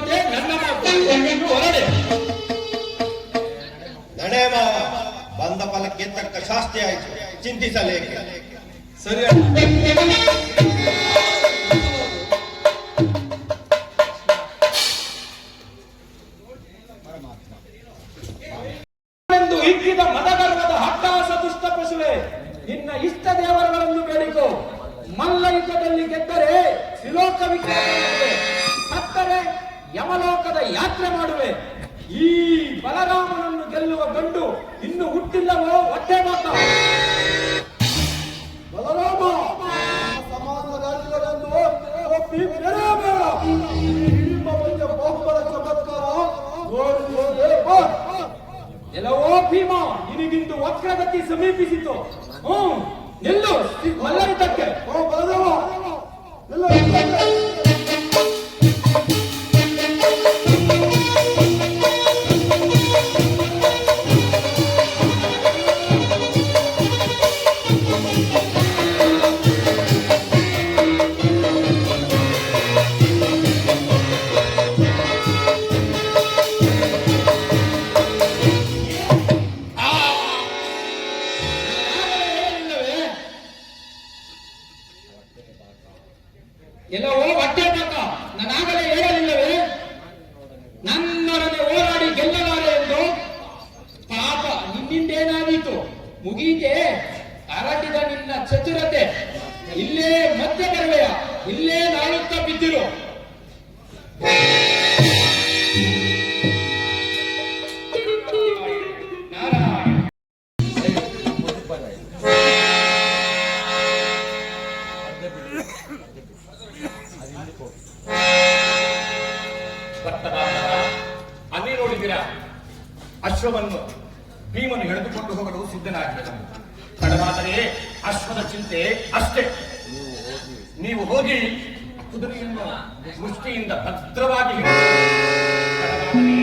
ಮಾತೇ ನನ್ನ ಮಾತು. ನೀನು ಹೊರಡೆ. ನಡೆ ಮಾವ, ಬಂದ ಫಲಕ್ಕೆ ತಕ್ಕ ಶಾಸ್ತಿ ಆಯಿತು, ಚಿಂತಿಸಲೇಕೆ. ಸರಿ ಎಂದು ಇಕ್ಕಿದ ಮದಗರ್ವದ ಹಟ್ಟಾಸ ದುಷ್ಟ ಪಶುವೆ, ನಿನ್ನ ಇಷ್ಟ ದೇವರುಗಳನ್ನು ಬೇಡಿಕೋ. ಮಲ್ಲ ಯುದ್ಧದಲ್ಲಿ ಗೆದ್ದರೆ ತ್ರಿಲೋಕ ವಿಕ್ರಮ ಮಾಡುವೆ, ಸತ್ತರೆ ಯಮಲೋಕದ ಯಾತ್ರೆ ಮಾಡುವೆ. ಈ ಬಲರಾಮನನ್ನು ಗೆಲ್ಲುವ ಗಂಡು ಇನ್ನು ಹುಟ್ಟಿಲ್ಲವೋ ಹೊಟ್ಟೆ ಮಾತ. ಬಲರಾಮ ಸಮಾನ ರಾಜ್ಯಗಳನ್ನು ಒಪ್ಪಿ ಬೇಡ. ನಿಮ್ಮ ಮುಂದೆ ಬಹುಬಲ ಚಮತ್ಕಾರ ನೋಡಿ ಬಾ. ಎಲ್ಲವೋ ಭೀಮ, ನಿನಗಿಂದು ವಕ್ರಗತಿ ಸಮೀಪಿಸಿತು. ನಿಲ್ಲು ಮಲ್ಲಯುದ್ಧಕ್ಕೆ. ಬಲರಾಮ ಎಲ್ಲ ಎಲ್ಲವೋ ಹೊಟ್ಟೆ ತಕ್ಕ, ನಾನಾಗಲೇ ಹೇಳಲಿಲ್ಲವೇ ನನ್ನೊಡನೆ ಹೋರಾಡಿ ಗೆಲ್ಲಲಾರೆ ಎಂದು. ಪಾಪ, ನಿನ್ನಿಂದೇನಾದೀತು? ಮುಗೀತೆ ಹರಡಿದ ನಿನ್ನ ಚತುರತೆ. ಇಲ್ಲೇ ಮತ್ತೆ ಬರುವೆಯ, ಇಲ್ಲೇ ನಾಳುತ್ತಾ ಬಿದ್ದಿರು. ಅಲ್ಲಿ ನೋಡಿದ್ದೀರಾ, ಅಶ್ವವನ್ನು ಭೀಮನು ಎಳೆದುಕೊಂಡು ಹೋಗಲು ಸಿದ್ಧನಾಗಿದ್ದನು. ತಡವಾದರೆ ಅಶ್ವದ ಚಿಂತೆ ಅಷ್ಟೇ. ನೀವು ಹೋಗಿ ಕುದುರೆಯನ್ನು ಮುಷ್ಟಿಯಿಂದ ಭದ್ರವಾಗಿ ಹಿಡಿದು, ತಡವಾದರೆ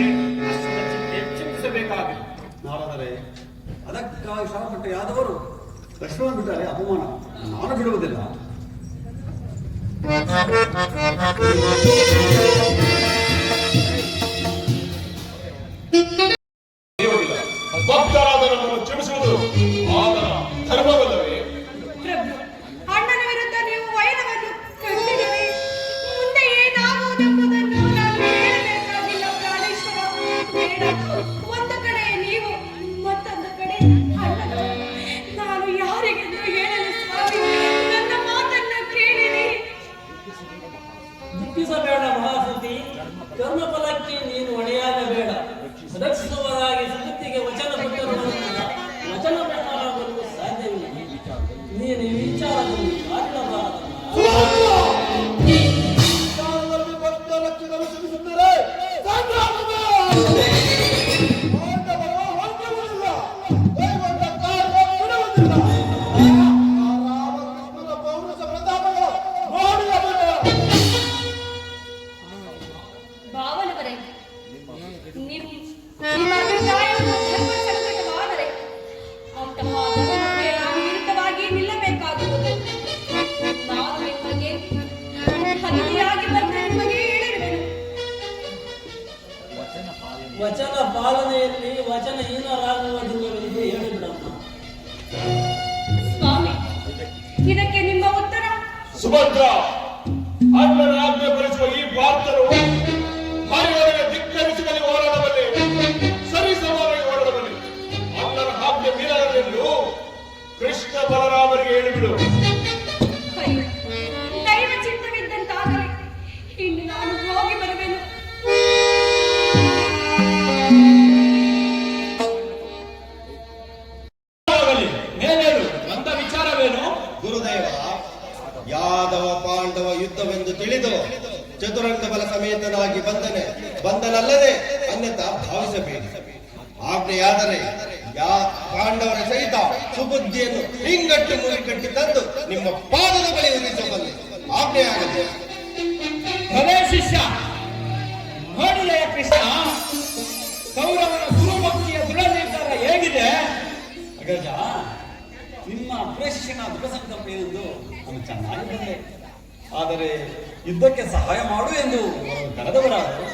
ಅಶ್ವದ ಚಿಂತೆ ಚಿಂತಿಸಬೇಕಾಗಿದೆ. ನಾರದರೆ ಅದಕ್ಕಾಗಿ ಶ್ರಮಪಟ್ಟ ಯಾದವರು ಲಕ್ಷ್ಮಣ ಬಿಟ್ಟರೆ ಅಪಮಾನ, ನಾನು ಬಿಡುವುದಿಲ್ಲ. ಭಕ್ತರಾದ ನಮ್ಮನ್ನು ಕ್ಷಮಿಸುವುದು ಆದರ ಧರ್ಮವಲ್ಲವೇ? ಪ್ರಭು, ಅಣ್ಣನ ವಿರುದ್ಧ ನೀವು ವೈರವನ್ನು ಕಟ್ಟಿರುವೆ. ಮುಂದೆ ಏನಾಗುವುದೆಂಬುದನ್ನು ನಾನು ಹೇಳಬೇಕಾಗಿಲ್ಲ ಪ್ರಾಣೇಶ್ವರ. ಬೇಡ, ಒಂದು ಕಡೆ ನೀವು, ಮತ್ತೊಂದು ಕಡೆ ಅಣ್ಣನ. ನಾನು ಯಾರಿಗೆಂದು ಹೇಳಲು ಸ್ವಾಮಿ, ನನ್ನ ಮಾತನ್ನು ಕೇಳಿರಿ. ದುಃಖಿಸಬೇಡ ಮಹಾಸತಿ, ಕರ್ಮಫಲಕ್ಕೆ ನೀನು ಹೊಣೆಯಾಗಬೇಡ. ರಕ್ಷಿಸುವರಾಗಿ ಸುಗತಿಗೆ ವಚನ ಕೊಟ್ಟರುವುದರಿಂದ ವಚನ ಪ್ರಕಾರ ಬರಲು ಸಾಧ್ಯವಿಲ್ಲ. ನೀನು ಈ ವಿಚಾರದಲ್ಲಿ ಮಾತನಾಡಬಾರದು. ಕಾಲದಲ್ಲಿ 10 ಲಕ್ಷಗಳು ಶ್ರಮಿಸುತ್ತಾರೆ. ಸಂಗ್ರಾಮವೇ! ಪಾಂಡವರು ಹೊರಡುವುದಿಲ್ಲ, ಕೈಗೊಂಡ ಕಾರ್ಯ ಬಿಡುವುದಿಲ್ಲ. ರಾಮಕೃಷ್ಣನ ಪೌರುಷ ಪ್ರತಾಪಗಳು ನೋಡಲೇಬೇಕು. ಭಾವನವರೇ, ನಿಮ್ಮ ಅಭಿಪ್ರಾಯವನ್ನು ಧರ್ಮ ಸಂಕಟವಾದರೆ ಅಂತಹ ಧರ್ಮಕ್ಕೆ ನಾನು ವಿರುದ್ಧವಾಗಿ ನಿಲ್ಲಬೇಕಾಗುವುದು. ನಾನು ನಿಮಗೆ ಅತಿಥಿಯಾಗಿ ಬಂದು ನಿಮಗೆ ಹೇಳಿರುವೆನು. ವಚನ ಪಾಲನೆಯಲ್ಲಿ ವಚನಹೀನರಾಗುವುದಿಲ್ಲವೆಂದು ಹೇಳಿಬಿಡಮ್ಮ. ಸ್ವಾಮಿ, ಇದಕ್ಕೆ ನಿಮ್ಮ ಉತ್ತರ? ಸುಭದ್ರ, ಅಣ್ಣನ ಆಜ್ಞೆ ಭರಿಸುವ ಈ ಪಾತ್ರರು ಹರಿವರಿಗೆ ಧಿಕ್ಕರಿಸುವಲ್ಲಿ ಹೋರಾಡಬಲ್ಲಿ, ಸರಿ ಸಮಾನವಾಗಿ ಹೋರಾಡಬಲ್ಲಿ. ಅಣ್ಣನ ಆಜ್ಞೆ ಮೀರಲೆಂದು ಕೃಷ್ಣ ಬಲರಾಮರಿಗೆ ಹೇಳಿಬಿಡು. ಅಯ್ಯೋ, ದೈವ ಚಿತ್ತವಿದ್ದಂತಾದರೆ ಇನ್ನು ನಾನು ಹೋಗಿ ಬರುವೆನು. ಮೇಲೇಳು, ನನ್ನ ವಿಚಾರವೇನು? ಗುರುದೇವ, ಯಾದವ ಪಾಂಡವ ಯುದ್ಧವೆಂದು ತಿಳಿದು ಚತುರಂಗ ಬಲ ಸಮೇತನಾಗಿ ಬಂದನಲ್ಲದೆ ಅನ್ಯತಾ ಭಾವಿಸಬೇಡಿ. ಆಜ್ಞೆಯಾದರೆ ಪಾಂಡವರ ಸಹಿತ ಸುಬುದ್ಧಿಯನ್ನು ಹಿಂಗಟ್ಟು ಮುರಿಕಟ್ಟಿ ತಂದು ನಿಮ್ಮ ಪಾದದ ಬಳಿ ಉರಿಸಬಲ್ಲೆ. ಆಜ್ಞೆಯಾಗಲಿ. ಭಲೇ ಶಿಷ್ಯ, ನೋಡಿದೆಯ ಕೃಷ್ಣ, ಕೌರವನ ಗುರುಭಕ್ತಿಯ ದೃಢ ನಿರ್ಧಾರ ಹೇಗಿದೆ? ಅಗ್ರಜ, ನಿಮ್ಮ ಪ್ರೇಷಿನ ದೃಢ ಸಂಕಲ್ಪ ಏನೆಂದು ನಾನು ಚೆನ್ನಾಗಿ ಬಂದೆ. ಆದರೆ ಯುದ್ಧಕ್ಕೆ ಸಹಾಯ ಮಾಡು ಎಂದು ಕರೆದವರಾದರು.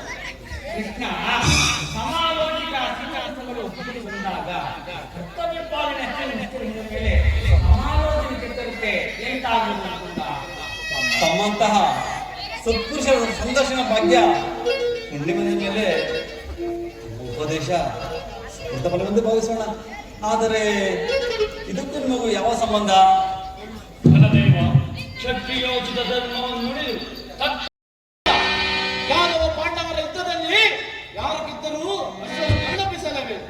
ತಮ್ಮಂತಹ ಸತ್ಪುರುಷರ ಸಂದರ್ಶನ ಭಾಗ್ಯ ಹುಣ್ಣಿಮೆ ಮೇಲೆ ಉಪದೇಶ ಸ್ಫೂರ್ತ ಫಲವೆಂದು ಭಾವಿಸೋಣ. ಆದರೆ ಇದಕ್ಕೂ ನಿಮಗೂ ಯಾವ ಸಂಬಂಧ? ಧನದೇವ ಕ್ಷತ್ರಿಯೋಚಿತ ಧರ್ಮವನ್ನು ನುಡಿದು ಯಾದವ ಪಾಂಡವರ ಯುದ್ಧದಲ್ಲಿ ಯಾರು ಗೆದ್ದರೂ ಅಷ್ಟನ್ನು ಕಣ್ಣಪ್ಪಿಸಲೇಬೇಕು.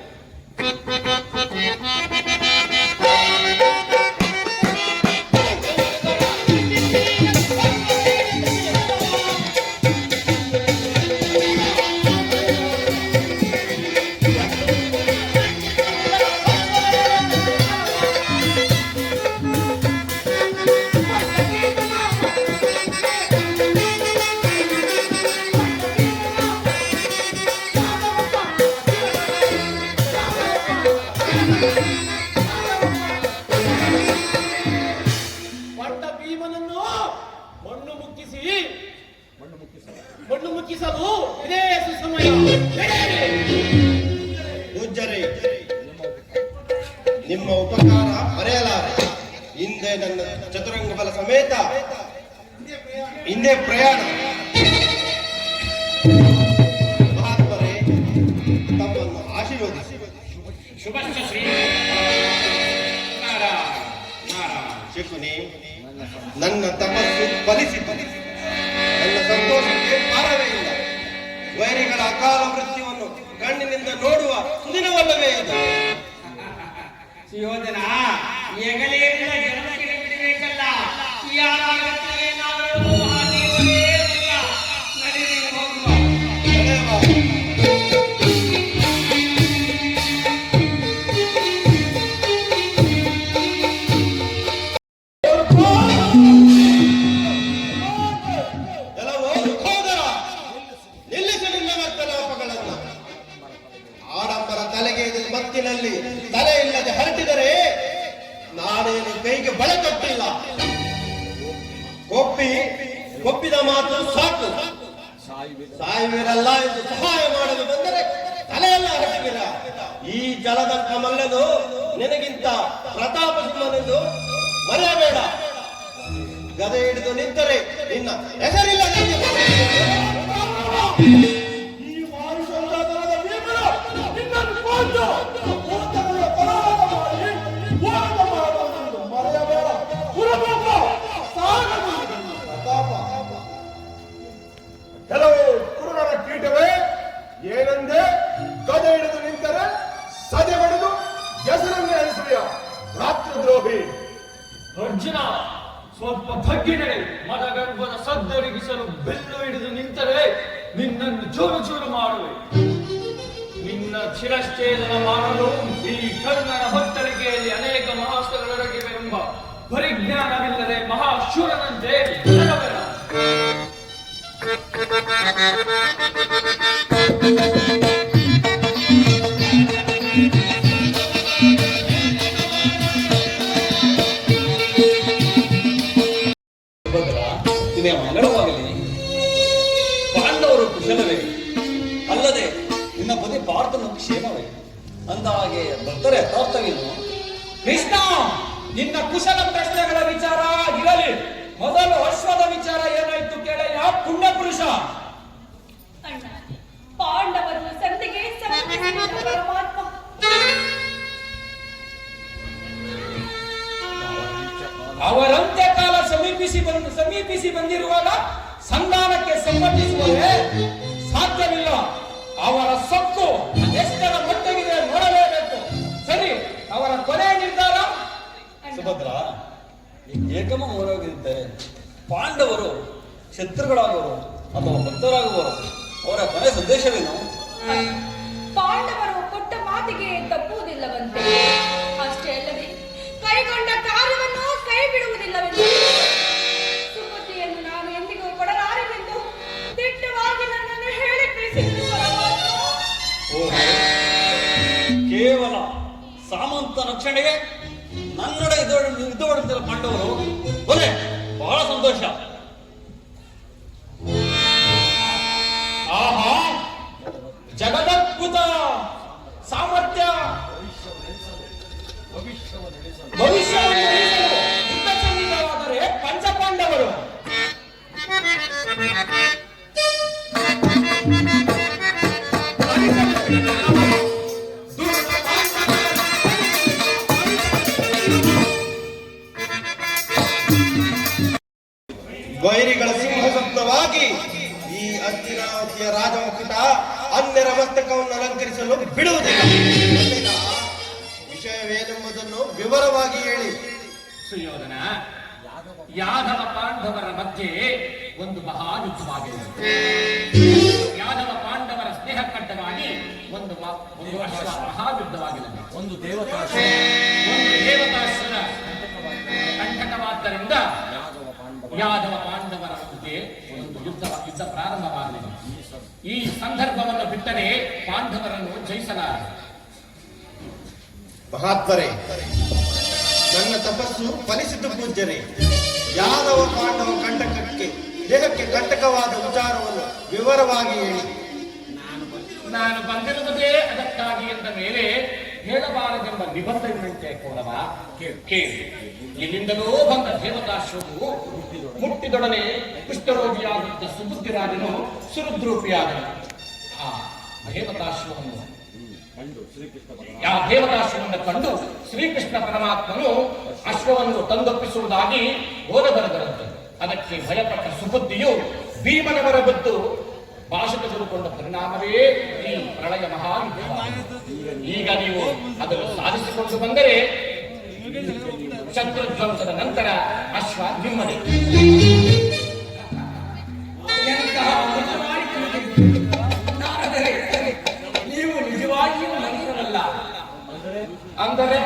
ಪಟ್ಟ ಭೀಮನನ್ನು ಮಣ್ಣು ಮುಕ್ಕಿಸಲು ಇದೇ ಸುಸಮಯ. ಪೂಜ್ಯರೇ, ನಿಮ್ಮ ಉಪಕಾರ ಮರೆಯಲಾರೆ. ಹಿಂದೆ ನನ್ನ ಚತುರಂಗ ಬಲ ಸಮೇತ ಹಿಂದೆ ಪ್ರಯಾಣ. ಮಹಾತ್ಮರೇ, ತಮ್ಮನ್ನು ಆಶೀರ್ವದಿಸಿ. ಶುಭಶ್ಚ ಶ್ರೀ ಶಕುನಿ, ನನ್ನ ತಪಸ್ಸು ಫಲಿಸಿತು. ನನ್ನ ಸಂತೋಷಕ್ಕೆ ಪಾರವೇ ಇಲ್ಲ. ವೈರಿಗಳ ಅಕಾಲ ಮೃತ್ಯುವನ್ನು ಕಣ್ಣಿನಿಂದ ನೋಡುವ ಸುದಿನವಲ್ಲವೇ ಇದು. ಸುಯೋಧನ, ಹೆಗಲೇರಿದ ಜನ್ಮಕ್ಕೆ ಬಿಡಬೇಕಲ್ಲ. ಯಾರಾಗುತ್ತದೆ ನಾವೆಲ್ಲರೂ ಮಹಾದೇವರೇ ಇಲ್ಲ. ನಡೀರಿ ಹೋಗುವ. ಎಲ್ಲವೋ ಸಹೋದರ, ನಿಲ್ಲಿಸಿ ನಿನ್ನ ವರ್ತನಾಪಗಳನ್ನ. ಆಡಂಬರ ತಲೆಗೆ ಮತ್ತಿನಲ್ಲಿ ತಲೆ ಇಲ್ಲದೆ ಹರಟಿದರೆ ನಾನೇನು ಕೈಗೆ ಬಳೆ ಕೊಟ್ಟಿಲ್ಲ. ಒಪ್ಪಿದ ಮಾತು ಸಾಕು. ಸಾಯುವಿರಲ್ಲ ಎಂದು ಸಹಾಯ ಮಾಡಲು ಬಂದರೆ ತಲೆಯಲ್ಲ ಹರಟಿವಿರ. ಈ ಜಲದಂಕ ಮಲ್ಲನು ನಿನಗಿಂತ ಪ್ರತಾಪ ಸಿಂಹನೆಂದು ಮರೆಯಬೇಡ. ಗದೆ ಹಿಡಿದು ನಿಂತರೆ ನಿನ್ನ ಹೆಸರಿಲ್ಲ. ಈ ವಾಯುಸಂಧಾನದ ಭೀಮನ ನಿನ್ನನ್ನು ಕೊಂದು ಭೂತಗಳ ಪರಾಭವ ಮಾಡಿ ಹೋರಾಟ ಮಾಡುವುದನ್ನು ಮರೆಯಬೇಡ. ಪುರಭೂಪ ಸಾಗಬಹುದು ಪ್ರತಾಪ. ಕೆಲವು ಕುರುಡರ ಕೀಟವೇ ಏನಂದೆ? ಗದೆ ಹಿಡಿದು ನಿಂತರೆ ಸದೆ ಹೊಡೆದು ಹೆಸರನ್ನೇ ಅನಿಸುವ ರಾಷ್ಟ್ರದ್ರೋಹಿ. ಅರ್ಜುನ, ಸ್ವಲ್ಪ ತಗ್ಗಿನಡೆ. ಮದಗರ್ಭದ ಸದ್ದೊರಗಿಸಲು ಬೆಲ್ಲು ಹಿಡಿದು ನಿಂತರೆ ನಿನ್ನನ್ನು ಚೂರು ಚೂರು ಮಾಡುವೆ. ನಿನ್ನ ಶಿರಶ್ಛೇದನ ಮಾಡಲು ಈ ಕರ್ಣನ ಹೊತ್ತಳಿಕೆಯಲ್ಲಿ ಅನೇಕ ಮಹಾಸ್ತ್ರಗಳೊರಗಿವೆ ಎಂಬ ಪರಿಜ್ಞಾನವಿಲ್ಲದೆ ಮಹಾಶೂರನಂತೆ ಬೆಳಗಬೇಡ. ನಿನಗೆ ಮಂಗಳವಾಗಲಿ. ಪಾಂಡವರು ಕುಶಲವೇ, ಅಲ್ಲದೆ ನಿನ್ನ ಪತಿ ಪಾರ್ಥನು ಕ್ಷೇಮವೇ. ಅಂದ ಹಾಗೆ ಭಕ್ತರ ಯಥಾರ್ಥವೇನು? ಕೃಷ್ಣ, ನಿನ್ನ ಕುಶಲ ಪ್ರಶ್ನೆಗಳ ವಿಚಾರ ಇರಲಿ. ಮೊದಲು ಅಶ್ವದ ವಿಚಾರ ಏನಾಯ್ತು ಕೇಳಯ್ಯ ಪುಣ್ಯ ಪುರುಷ. ಅಣ್ಣ, ಪಾಂಡವರು ಸಂಧಿಗೆ ಸಮ್ಮತಿಸಿದ ಪರಮಾತ್ಮ ಅವರ ಅಂತ್ಯಕಾಲ ಸಮೀಪಿಸಿ ಬಂದಿರುವಾಗ ಸಂಧಾನಕ್ಕೆ ಸಮ್ಮತಿಸುವವೇ ಸಾಧ್ಯವಿಲ್ಲ. ಅವರ ಸೊಕ್ಕು ಎಷ್ಟರ ಮಟ್ಟಿಗಿದೆ ನೋಡಲೇಬೇಕು. ಸರಿ, ಅವರ ಕೊನೆ ನಿರ್ಧಾರ. ಸುಭದ್ರ, ಏಕಮ ಹೋರಾಗಿರುತ್ತೆ. ಪಾಂಡವರು ಶತ್ರುಗಳಾಗುವರು ಅಥವಾ ಭಕ್ತರಾಗುವರು. ಅವರ ಕೊನೆ ಸಂದೇಶವೇನು? ಪಾಂಡವರು ಕೊಟ್ಟ ಮಾತಿಗೆ ತಪ್ಪುವುದಿಲ್ಲವಂತೆ. ಅಷ್ಟೇ ಅಲ್ಲದೆ ಕೈಗೊಂಡ ಕಾರ್ಯವನ್ನು ಕೈ ಬಿಡುವುದಿಲ್ಲವೆಂದು. ಸುಮತಿಯನ್ನು ನಾನು ಎಂದಿಗೂ ಕೊಡಲಾರೆನೆಂದು ದಿಟ್ಟವಾಗಿ ನನ್ನನ್ನು ಹೇಳಿ ಕಳಿಸಿದರು ಪರಮಾತ್ಮ. ಕೇವಲ ಸಾಮಂತ ರಕ್ಷಣೆಗೆ ನನ್ನೊಡೆ ಯುದ್ಧವಾಡುತ್ತಿರುವ ಪಾಂಡವರು ಒಲೆ ಬಹಳ ಸಂತೋಷ. ಆಹಾ, ಜಗದದ್ಭುತ ಸಾಮರ್ಥ್ಯ. ಭವಿಷ್ಯವನ್ನು ಉಳಿಸಲು ಯುದ್ಧ ಸನ್ನಿಧವಾದರೆ ಪಂಚಪಾಂಡವರು ಅನ್ಯರ ಮಸ್ತಕವನ್ನು ಅಲಂಕರಿಸಲು ಬಿಡುವುದಿಲ್ಲ. ವಿಷಯವೇನೆಂಬುದನ್ನು ವಿವರವಾಗಿ ಹೇಳಿ. ಸುಯೋಧನ, ಯಾದವ ಪಾಂಡವರ ಮಧ್ಯೆ ಒಂದು ಮಹಾಯುದ್ಧವಾಗಿದೆ. ಯಾದವ ಪಾಂಡವರ ಸ್ನೇಹ ಕಟ್ಟವಾಗಿ ಒಂದು ಮಹಾಯುದ್ಧವಾಗಿದೆ. ಒಂದು ದೇವತಾಸುರ ಕಂಟಕವಾದ್ದರಿಂದ ಯಾದವ ಪಾಂಡವರ ಮಧ್ಯೆ ಒಂದು ಯುದ್ಧ ಪ್ರಾರಂಭವಾಗಲಿದೆ. ಈ ಸಂದರ್ಭವನ್ನು ಬಿಟ್ಟರೆ ಪಾಂಡವರನ್ನು ಜಯಿಸಲಾರೆ. ಮಹಾತ್ಮರೇ, ನನ್ನ ತಪಸ್ಸು ಫಲಿಸಿತು ಪೂಜ್ಯರೇ. ಯಾದವ ಪಾಂಡವ ಕಂಟಕಕ್ಕೆ ದೇಹಕ್ಕೆ ಕಂಟಕವಾದ ವಿಚಾರವನ್ನು ವಿವರವಾಗಿ ಹೇಳಿ. ನಾನು ಬಂದಿರುವುದೇ ಅದಕ್ಕಾಗಿ ಎಂದ ಮೇಲೆ ಹೇಳಬಾರದೆಂಬ ನಿಬಂಧನೆಯಂತೆ ಕೋರವ ಕೇಳಿ. ಇಲ್ಲಿಂದಲೂ ಬಂದ ದೇವತಾಶ್ವವು ಮುಟ್ಟಿದೊಡನೆ ಕುಷ್ಠರೋಗಿಯಾಗಿದ್ದ ಸುಬುದ್ಧಿರಾಜನು ಸುರುದ್ರೂಪಿಯಾದನು. ಆ ದೇವತಾಶ್ವವನ್ನು ಕಂಡು ಶ್ರೀಕೃಷ್ಣ ಪರಮಾತ್ಮನು ಅಶ್ವವನ್ನು ತಂದೊಪ್ಪಿಸುವುದಾಗಿ ಓದ ಬರೆದರಂತೆ. ಅದಕ್ಕೆ ಭಯಪಟ್ಟ ಸುಬುದ್ಧಿಯು ಭೀಮನವರ ಬದ್ದು ಭಾಷ ತೆಗೆದುಕೊಂಡ ಪರಿಣಾಮವೇ ಈ ಪ್ರಳಯ ಮಹಾಯುದ್ಧ. ಈಗ ನೀವು ಅದನ್ನು ಸಾಧಿಸಿಕೊಂಡು ಬಂದರೆ ಶತ್ರುಧ್ವಂಸದ ನಂತರ ಅಶ್ವ ನಿಮ್ಮದೇ. ನೀವು ನಿಜವಾಗಿಯೂ ಮನುಷ್ಯರಲ್ಲ. ಅಂದರೆ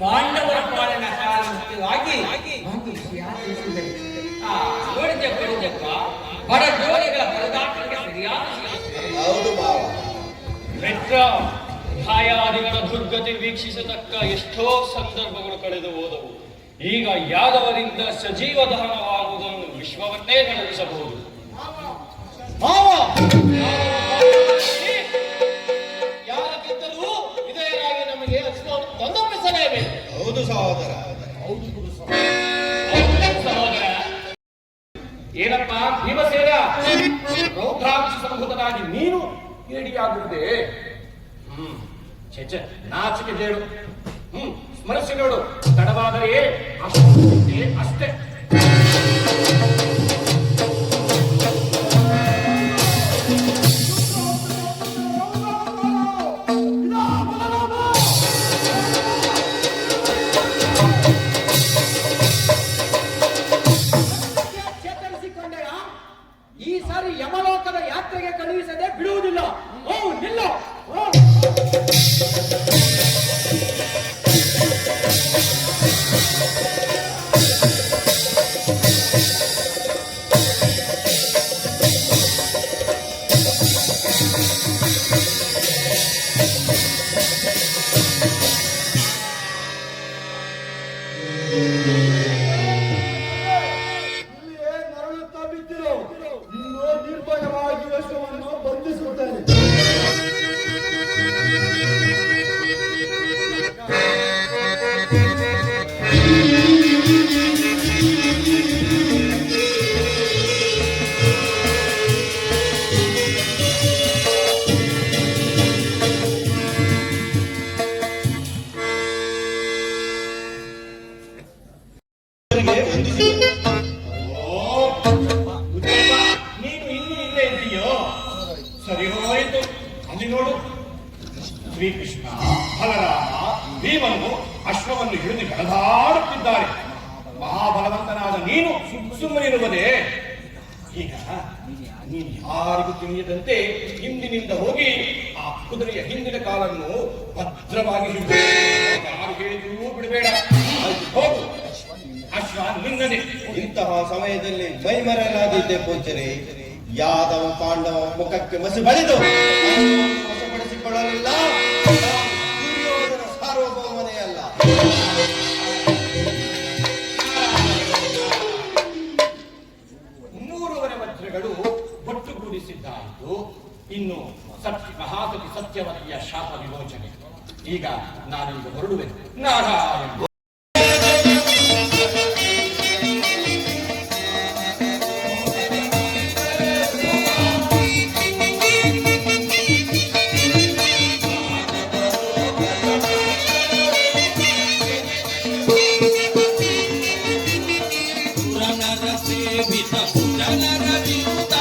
ಪಾಂಡವರ ಪಾಲನ ಕಾಲ ಮುಖ್ಯವಾಗಿ ನೋಡಿದ್ದಪ್ಪ ಬಡ ಜೋಡಿಗಳ ಪರದಾಟಕ್ಕೆ ಸರಿಯಾದ ಹೌದು ಭಾವ. ಮಿತ್ರ, ಛಾಯಾದಿಗಳ ದುರ್ಗತಿ ವೀಕ್ಷಿಸತಕ್ಕ ಎಷ್ಟೋ ಸಂದರ್ಭಗಳು ಕಳೆದು ಹೋದವು. ಈಗ ಯಾದವರಿಂದ ಸಜೀವ ದಹನವಾಗುವುದನ್ನು ವಿಶ್ವವನ್ನೇ ನಡೆಸಬಹುದು. ಯಾರಕ್ಕಿದ್ದರೂ ವಿಧೇಯರಾಗಿ ನಮಗೆ ಅಶ್ವವನ್ನು ತಂದೊಪ್ಪಿಸಲೇಬೇಕು. ಹೌದು ಸಹೋದರ. ಸಹೋದರ, ಏನಪ್ಪ ಭೀಮಸೇನ, ರೌದ್ರಾಕ್ಷ ಸಂಭೂತನಾಗಿ ನೀನು ಏಡಿಯಾಗುವುದೇ? ಛೆ, ನಾಚಿಕೆ ಬೇಡು. ಸ್ಮರಿಸಿ ನೋಡು, ತಡವಾದರೆ ಅಷ್ಟೇ. ಈ ಸಾರಿ ಯಮಲೋಕದ ಯಾತ್ರೆಗೆ ಕಳುಹಿಸದೆ ಬಿಡುವುದಿಲ್ಲ. ಓ ನಿಲ್ಲ. ನರಳುತ್ತಾ ಬಿದ್ದಿರೋ ಇನ್ನೂ ನಿರ್ಭಯವಾಗಿ ಅಶ್ವವನ್ನು ಬಂಧಿಸುತ್ತೇನೆ. ನೀನು ಇನ್ನೂ ಇಲ್ಲೇ ಇದ್ದೀಯೋ? ಸರಿ ಹೋಯಿತು. ಅಲ್ಲಿ ನೋಡು, ಶ್ರೀಕೃಷ್ಣ, ಬಲರಾಮ, ಭೀಮನು ಅಶ್ವವನ್ನು ಹಿಡಿದು ಕಳೆದಾಡುತ್ತಿದ್ದಾರೆ. ಮಹಾಬಲವಂತನಾದ ನೀನು ಸುಮ್ಮನಿರುವುದೇ? ಈಗ ನೀನು ಯಾರಿಗೂ ತಿಳಿಯದಂತೆ ಹಿಂದಿನಿಂದ ಹೋಗಿ ಆ ಕುದುರೆಯ ಹಿಂದಿನ ಕಾಲನ್ನು ಭದ್ರವಾಗಿ ಹಿಡಿದು ಯಾರು ಹೇಳಿದ್ರೂ ಬಿಡಬೇಡ. ಹೋಗು, ಅಶ್ವ ನಿನ್ನದೇ. ಇಂತಹ ಸಮಯದಲ್ಲಿ ಮೈಮರೆಯಲಾಗಿದ್ದೆ ಪೂಜ್ಯರೇ. ಯಾದವ ಪಾಂಡವ ಮುಖಕ್ಕೆ ಮಸಿ ಬಳಿದು ವಶಪಡಿಸಿಕೊಳ್ಳಲಿಲ್ಲ. ದುರ್ಯೋಧನ ಸಾರ್ವಭೌಮನೇ ಅಲ್ಲ. 3 ವಜ್ರಗಳು ಒಟ್ಟುಗೂಡಿಸಿದ್ದಾಯಿತು. ಇನ್ನು ಮಹಾಸತಿ ಸತ್ಯವತಿಯ ಶಾಪ ವಿಮೋಚನೆ. ಈಗ ನಾನೀಗ ಹೊರಡುವೆ. ನಾರಾಯಣ. ಸೇವಿತ ಜನರ ವಿರುದ್ಧ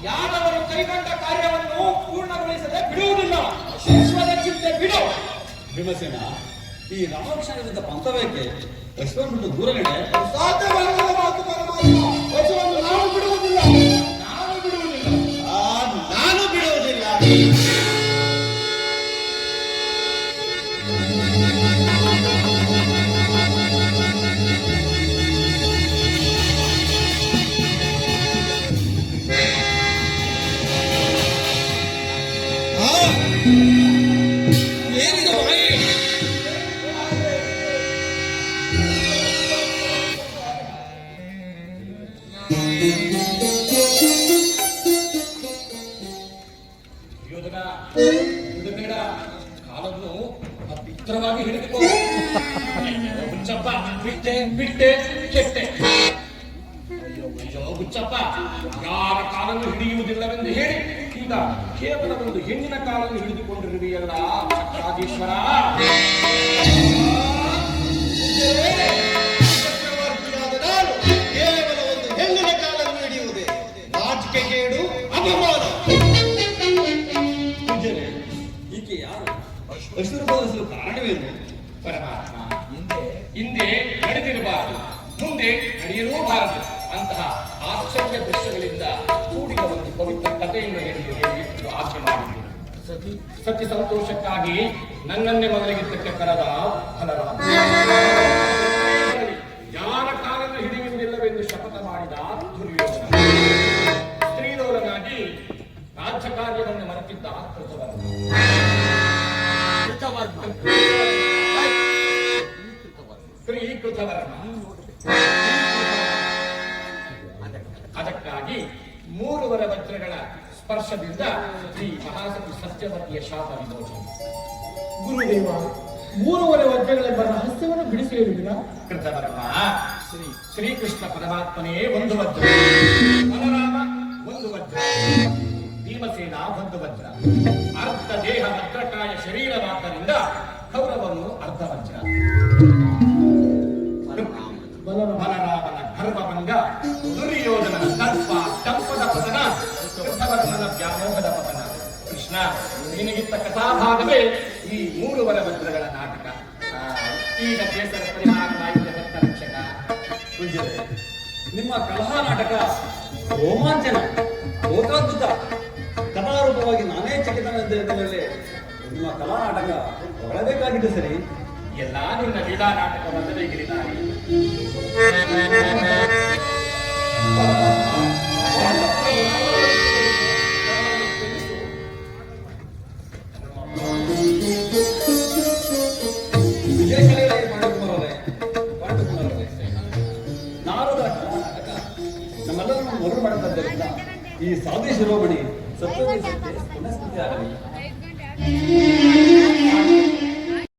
ಯಾದವರು ಕೈಗೊಂಡ ಕಾರ್ಯವನ್ನು ಪೂರ್ಣಗೊಳಿಸದೆ ಬಿಡುವುದಿಲ್ಲ. ವಿಶ್ವದ ಚಿಂತೆ ಬಿಡು. ಭೀಮಸೇನ, ಈ ರಾಮಕೃಷ್ಣನಿಂದ ಪಂಥವೇಕೆ ಅಶ್ವನ್ ಬಿಟ್ಟು ದೂರ ನಡೆ. ಸಾಧ್ಯವಾಗದ ಮಾತು ಪರಮಾತ್ಮ. ವಚನವನ್ನು ನಾವು ಬಿಡುವುದಿಲ್ಲ. ನಾನು ಬಿಡುವುದಿಲ್ಲ. ನಾನು ಬಿಡುವುದಿಲ್ಲ. ಏನಿದು ಬಾಯಿ? ಯೋಧನ ಬೇಡ, ಕಾಲನ್ನು ಪವಿತ್ರವಾಗಿ ಹಿಡಿದುಕೋ. ಹುಚ್ಚಪ್ಪ, ಬಿಟ್ಟೆ ಬಿಟ್ಟೆ ಕೆಟ್ಟೆ. ಅಯ್ಯೋ ಹುಚ್ಚಪ್ಪ, ಯಾರ ಕಾಲನ್ನು ಹಿಡಿಯುವುದಿಲ್ಲವೆಂದು ಹೇಳಿ ಈಗ ಕೇವಲ ಒಂದು ಹೆಣ್ಣಿನ ಕಾಲನ್ನು ಹಿಡಿದುಕೊಂಡಿರುವೆಯಲ್ಲ ರಾಜೇಶ್ವರ. ಚಕ್ರವರ್ತಿಯಾದ ನಾನು ಕೇವಲ ಒಂದು ಹೆಣ್ಣಿನ ಕಾಲನ್ನು ಹಿಡಿಯುವುದೇ ನಾಚಿಕೆಗೇಡು, ಅಪಮಾನ. ಪೂಜ್ಯರೇ, ಈಕೆ ಯಾರು? ಅಶ್ವರು ಬೋಧಿಸಲು ಕಾರಣವೇನು? ಪರಮಾತ್ಮ, ಹಿಂದೆ ನಡೆದಿರಬಾರದು, ಮುಂದೆ ನಡೆಯಲೂಬಾರದು ಅಂತಹ ಆಶ್ಚರ್ಯ ದೃಶ್ಯಗಳಿಂದ ಕೂಡಿದ ಒಂದು ಪವಿತ್ರ ಕಥೆಯನ್ನು ಹೇಳಿ ಆಚೆ ಮಾಡಿದ್ದೇನೆ. ಸತ್ಯ ಸಂತೋಷಕ್ಕಾಗಿ ನನ್ನನ್ನೇ ಮೊದಲಿಗಿದ್ದಕ್ಕೆ ಕರೆದ ಬಲರಾಮ. ಯಾರ ಕಾಲನ್ನು ಹಿಡಿಯುವುದಿಲ್ಲವೆಂದು ಶಪಥ ಮಾಡಿದ ದುರ್ಯೋಧನ. ಸ್ತ್ರೀಲೋಲನಾಗಿ ರಾಜ್ಯ ಕಾರ್ಯವನ್ನು ಮರೆತಿದ್ದ ಕೃತವರ್ಮ. ಕೃತವರ್ಮ ಅದಕ್ಕಾಗಿ 3 ವಜ್ರಗಳ ಸ್ಪರ್ಶದಿಂದ ಶ್ರೀ ಮಹಾಸತಿ ಸತ್ಯವತಿಯ ಶಾಪ ವಿಮೋಚನೆ. ಗುರುದೇವ, 3 ವಜ್ರಗಳೆಂಬ ರಹಸ್ಯವನ್ನು ಬಿಡಿಸಿ ಹೇಳಿದಿರಾ? ಕೃತವರ್ಮ, ಶ್ರೀಕೃಷ್ಣ ಪರಮಾತ್ಮನೇ 1 ವಜ್ರ, ಬಲರಾಮ 1 ವಜ್ರ, ಭೀಮಸೇನ 1 ವಜ್ರ. ಅರ್ಧ ದೇಹ ವಜ್ರಕಾಯ ಶರೀರವಾದ್ದರಿಂದ ಕೌರವನು ಅರ್ಧ ವಜ್ರ. ಬಲರಾಮನ ಗರ್ಭಭಂಗ, ದುರ್ಯೋಧನನ ದರ್ಪ ದಪ್ಪದ ಪತನ, ಕೃತವರ್ಮನ ವ್ಯಾಮೋಹದ ಪತನ. ಕೃಷ್ಣ, ನಿನಗಿತ್ತ ಕಥಾಭಾಗವೇ ಈ 3 ವಜ್ರಗಳ ನಾಟಕ. ಈಗ ಕೇಸರ ಪರಿಹಾರವಾಯಿತು ರಕ್ಷಕ. ಪೂಜ್ಯರೇ, ನಿಮ್ಮ ಕಲಹ ನಾಟಕ ರೋಮಾಂಚನ, ಲೋಕಾದ್ಭುತ. ಕಥಾರೂಪವಾಗಿ ನಾನೇ ಚಕಿತನೆಂದ ಮೇಲೆ ನಿಮ್ಮ ಕಲಾ ನಾಟಕ ಹೊರಬೇಕಾಗಿದೆ ಸರಿ. ಎಲ್ಲ ನಿನ್ನ ಲೀಲಾ ನಾಟಕ ಬಂದದೇ ಗಿರಿದಾರಿ. ವಿಜಯಕಲೆಯಲ್ಲಿ ಪಾಂಡುಕುಮಾರರೇ, ನಾರದರ ಕಲಾ ನಾಟಕ ನಮ್ಮೆಲ್ಲರನ್ನು ಮರು ಮಾಡುತ್ತಿದ್ದರಿಂದ ಈ ಸಾಧು ಶಿರೋಮಣಿ ಸತ್ಯವಾಗಿ ಪುನಃಸ್ಥಿತಿ ಆಗಲಿ.